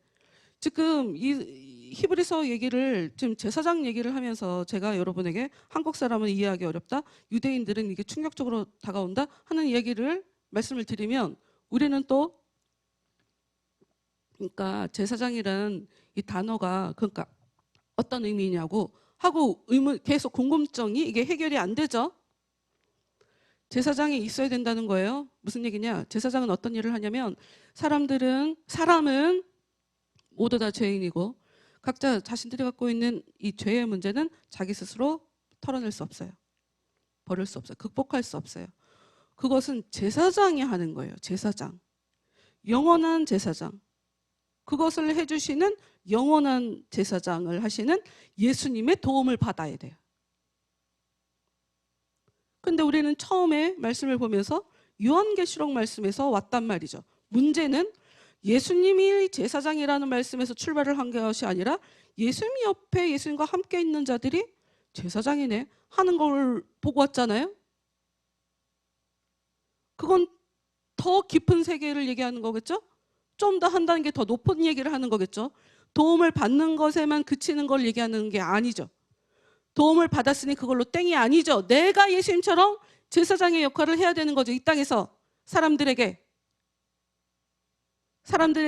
지금 이 히브리서 얘기를 지금 제사장 얘기를 하면서 제가 여러분에게 한국 사람은 이해하기 어렵다, 유대인들은 이게 충격적으로 다가온다 하는 얘기를 말씀을 드리면 우리는 또 그러니까 제사장이라는 이 단어가 그러니까 어떤 의미냐고 하고 의문 계속 궁금증이 이게 해결이 안 되죠. 제사장이 있어야 된다는 거예요. 무슨 얘기냐? 제사장은 어떤 일을 하냐면 사람은 모두 다 죄인이고 각자 자신들이 갖고 있는 이 죄의 문제는 자기 스스로 털어낼 수 없어요. 버릴 수 없어요. 극복할 수 없어요. 그것은 제사장이 하는 거예요. 제사장. 영원한 제사장. 그것을 해주시는 영원한 제사장을 하시는 예수님의 도움을 받아야 돼요. 근데 우리는 처음에 말씀을 보면서 요한계시록 말씀에서 왔단 말이죠. 문제는 예수님이 제사장이라는 말씀에서 출발을 한 것이 아니라 예수님 옆에 예수님과 함께 있는 자들이 제사장이네 하는 걸 보고 왔잖아요. 그건 더 깊은 세계를 얘기하는 거겠죠? 좀 더 한 단계 더 높은 얘기를 하는 거겠죠? 도움을 받는 것에만 그치는 걸 얘기하는 게 아니죠. 도움을 받았으니 그걸로 땡이 아니죠. 내가 예수님처럼 제사장의 역할을 해야 되는 거죠. 이 땅에서 사람들에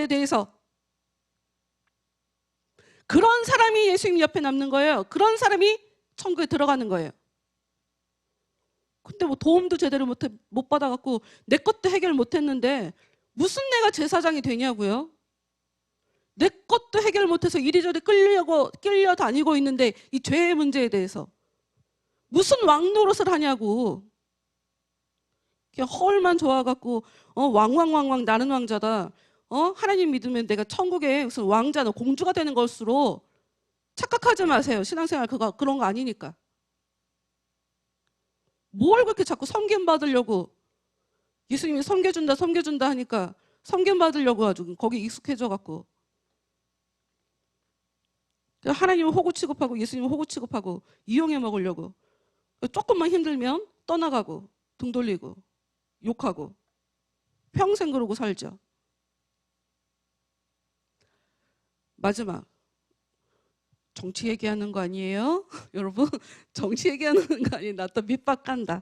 대해서. 그런 사람이 예수님 옆에 남는 거예요. 그런 사람이 천국에 들어가는 거예요. 근데 뭐 도움도 제대로 못 받아갖고 내 것도 해결 못했는데 무슨 내가 제사장이 되냐고요. 내 것도 해결 못해서 이리저리 끌려다니고 있는데 이 죄의 문제에 대해서 무슨 왕노릇을 하냐고. 그냥 헐만 좋아갖고 왕왕왕왕 나는 왕자다. 하나님 믿으면 내가 천국에 무슨 왕자나 공주가 되는 것으로 착각하지 마세요. 신앙생활 그런 거 아니니까. 뭘 그렇게 자꾸 섬김 받으려고 예수님이 섬겨준다 하니까 섬김 받으려고 아주 거기 익숙해져 갖고 하나님은 호구 취급하고 예수님은 호구 취급하고 이용해 먹으려고 조금만 힘들면 떠나가고 등 돌리고 욕하고 평생 그러고 살죠. 마지막 정치 얘기하는 거 아니에요? 여러분 정치 얘기하는 거 아니에요? 나 또 밑밥 간다.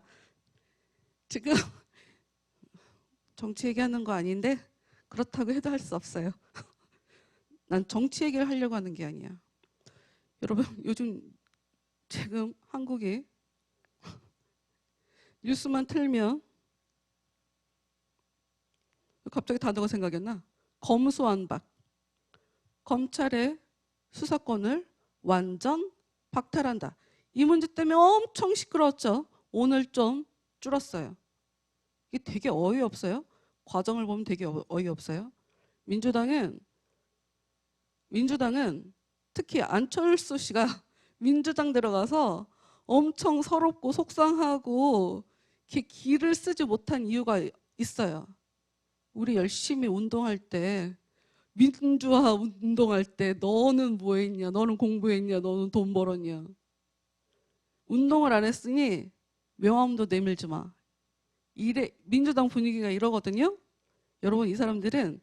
지금 정치 얘기하는 거 아닌데 그렇다고 해도 할 수 없어요. 난 정치 얘기를 하려고 하는 게 아니야. 여러분 요즘 지금 한국이 뉴스만 틀면 갑자기 단어가 생각이 나. 검수완박. 검찰의 수사권을 완전 박탈한다. 이 문제 때문에 엄청 시끄러웠죠. 오늘 좀 줄었어요. 이게 되게 어이없어요. 과정을 보면 되게 어이없어요. 민주당은 특히 안철수 씨가 민주당 들어가서 엄청 서럽고 속상하고 이렇게 기를 쓰지 못한 이유가 있어요. 우리 열심히 운동할 때 민주화 운동할 때 너는 뭐 했냐, 너는 공부했냐, 너는 돈 벌었냐. 운동을 안 했으니 명함도 내밀지 마. 민주당 분위기가 이러거든요. 여러분 이 사람들은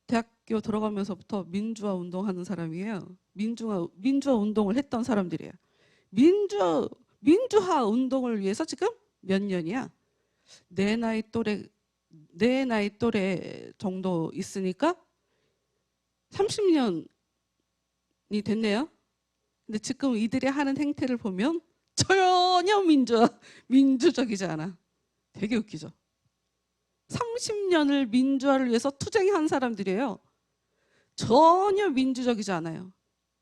대학교 들어가면서부터 민주화 운동하는 사람이에요. 민주화 운동을 했던 사람들이에요. 민주화 운동을 위해서 지금 몇 년이야? 내 나이 또래 정도 있으니까 30년이 됐네요. 근데 지금 이들이 하는 행태를 보면 전혀 민주적이지 않아. 되게 웃기죠. 30년을 민주화를 위해서 투쟁한 사람들이에요. 전혀 민주적이지 않아요.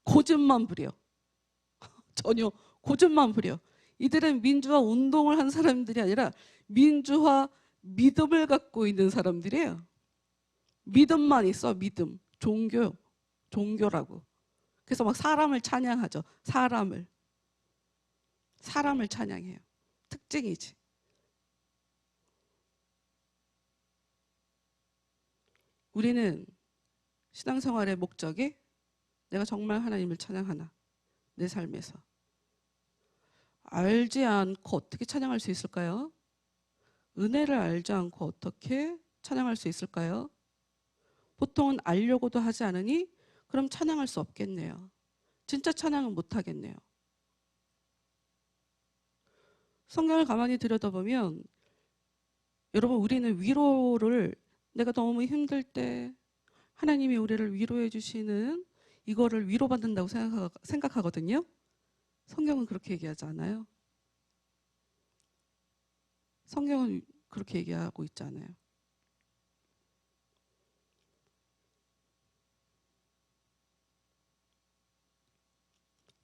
고집만 부려. 전혀 고집만 부려. 이들은 민주화 운동을 한 사람들이 아니라 민주화 믿음을 갖고 있는 사람들이에요. 믿음만 있어, 믿음. 종교라고. 그래서 막 사람을 찬양하죠. 사람을 찬양해요. 특징이지. 우리는 신앙생활의 목적이 내가 정말 하나님을 찬양하나, 내 삶에서. 알지 않고 어떻게 찬양할 수 있을까요? 은혜를 알지 않고 어떻게 찬양할 수 있을까요? 보통은 알려고도 하지 않으니 그럼 찬양할 수 없겠네요. 진짜 찬양은 못 하겠네요. 성경을 가만히 들여다보면 여러분, 우리는 위로를, 내가 너무 힘들 때 하나님이 우리를 위로해 주시는 이거를 위로받는다고 생각하거든요. 성경은 그렇게 얘기하지 않아요. 성경은 그렇게 얘기하고 있지 않아요.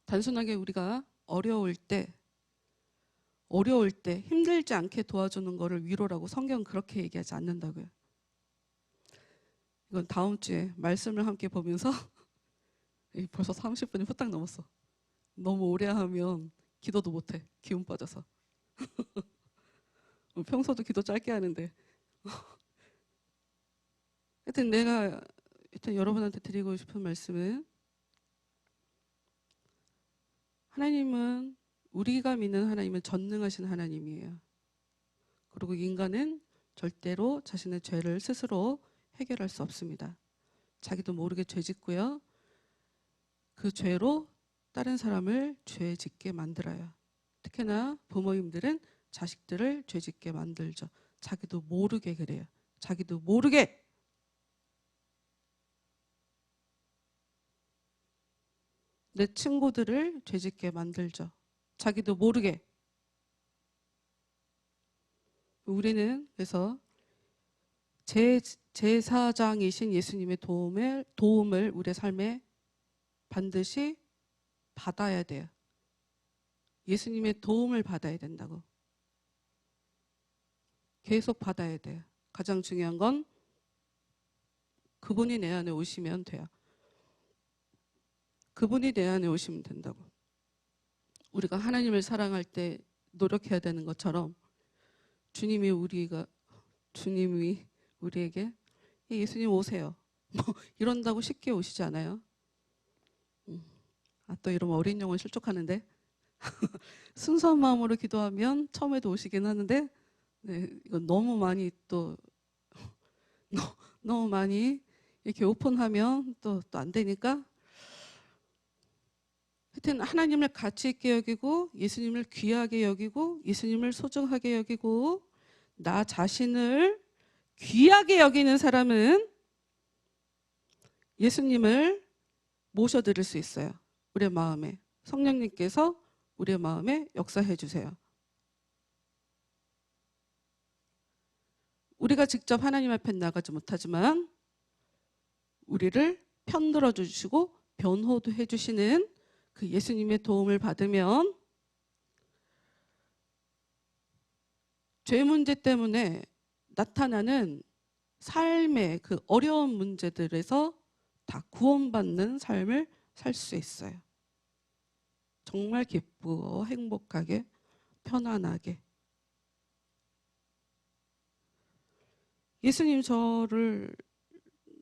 단순하게 우리가 어려울 때 힘들지 않게 도와주는 거를 위로라고 성경은 그렇게 얘기하지 않는다고요. 이건 다음 주에 말씀을 함께 보면서 벌써 30분이 후딱 넘었어. 너무 오래 하면 기도도 못해. 기운 빠져서. 평소도 기도 짧게 하는데. 하여튼 내가 여러분한테 드리고 싶은 말씀은, 하나님은, 우리가 믿는 하나님은 전능하신 하나님이에요. 그리고 인간은 절대로 자신의 죄를 스스로 해결할 수 없습니다. 자기도 모르게 죄 짓고요. 그 죄로 다른 사람을 죄 짓게 만들어요. 특히나 부모님들은 자식들을 죄 짓게 만들죠. 자기도 모르게 그래요. 자기도 모르게. 내 친구들을 죄 짓게 만들죠. 자기도 모르게. 우리는 그래서 제사장이신 예수님의 도움을 우리의 삶에 반드시 받아야 돼요. 예수님의 도움을 받아야 된다고. 계속 받아야 돼요. 가장 중요한 건 그분이 내 안에 오시면 돼요. 그분이 내 안에 오시면 된다고. 우리가 하나님을 사랑할 때 노력해야 되는 것처럼 주님이 우리에게 예수님 오세요. 뭐 이런다고 쉽게 오시지 않아요. 또 이러면 어린 영혼 실족하는데 순수한 마음으로 기도하면 처음에도 오시긴 하는데, 네, 이건 너무 많이 너무 많이 이렇게 오픈하면 또 안 되니까, 하여튼 하나님을 가치 있게 여기고 예수님을 귀하게 여기고 예수님을 소중하게 여기고 나 자신을 귀하게 여기는 사람은 예수님을 모셔드릴 수 있어요. 우리의 마음에. 성령님께서 우리의 마음에 역사해 주세요. 우리가 직접 하나님 앞에 나가지 못하지만 우리를 편들어 주시고 변호도 해주시는 그 예수님의 도움을 받으면 죄 문제 때문에 나타나는 삶의 그 어려운 문제들에서 다 구원받는 삶을 살 수 있어요. 정말 기쁘고 행복하게, 편안하게. 예수님 저를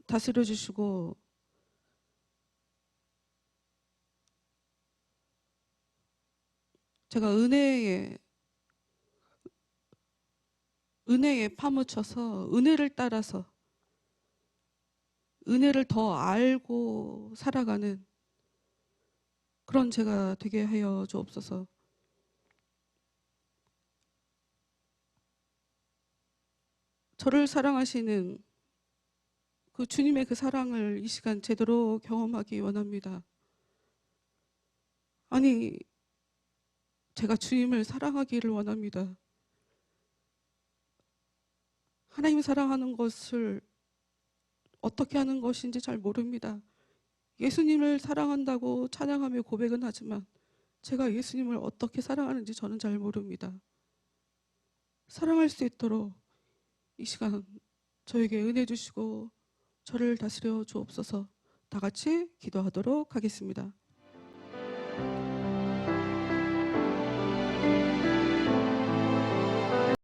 다스려 주시고 제가 은혜에 파묻혀서 은혜를 따라서 은혜를 더 알고 살아가는 그런 제가 되게 하여 주옵소서. 저를 사랑하시는 그 주님의 그 사랑을 이 시간 제대로 경험하기 원합니다. 아니, 제가 주님을 사랑하기를 원합니다. 하나님 사랑하는 것을 어떻게 하는 것인지 잘 모릅니다. 예수님을 사랑한다고 찬양하며 고백은 하지만 제가 예수님을 어떻게 사랑하는지 저는 잘 모릅니다. 사랑할 수 있도록 이 시간 저에게 은혜 주시고 저를 다스려 주옵소서. 다 같이 기도하도록 하겠습니다.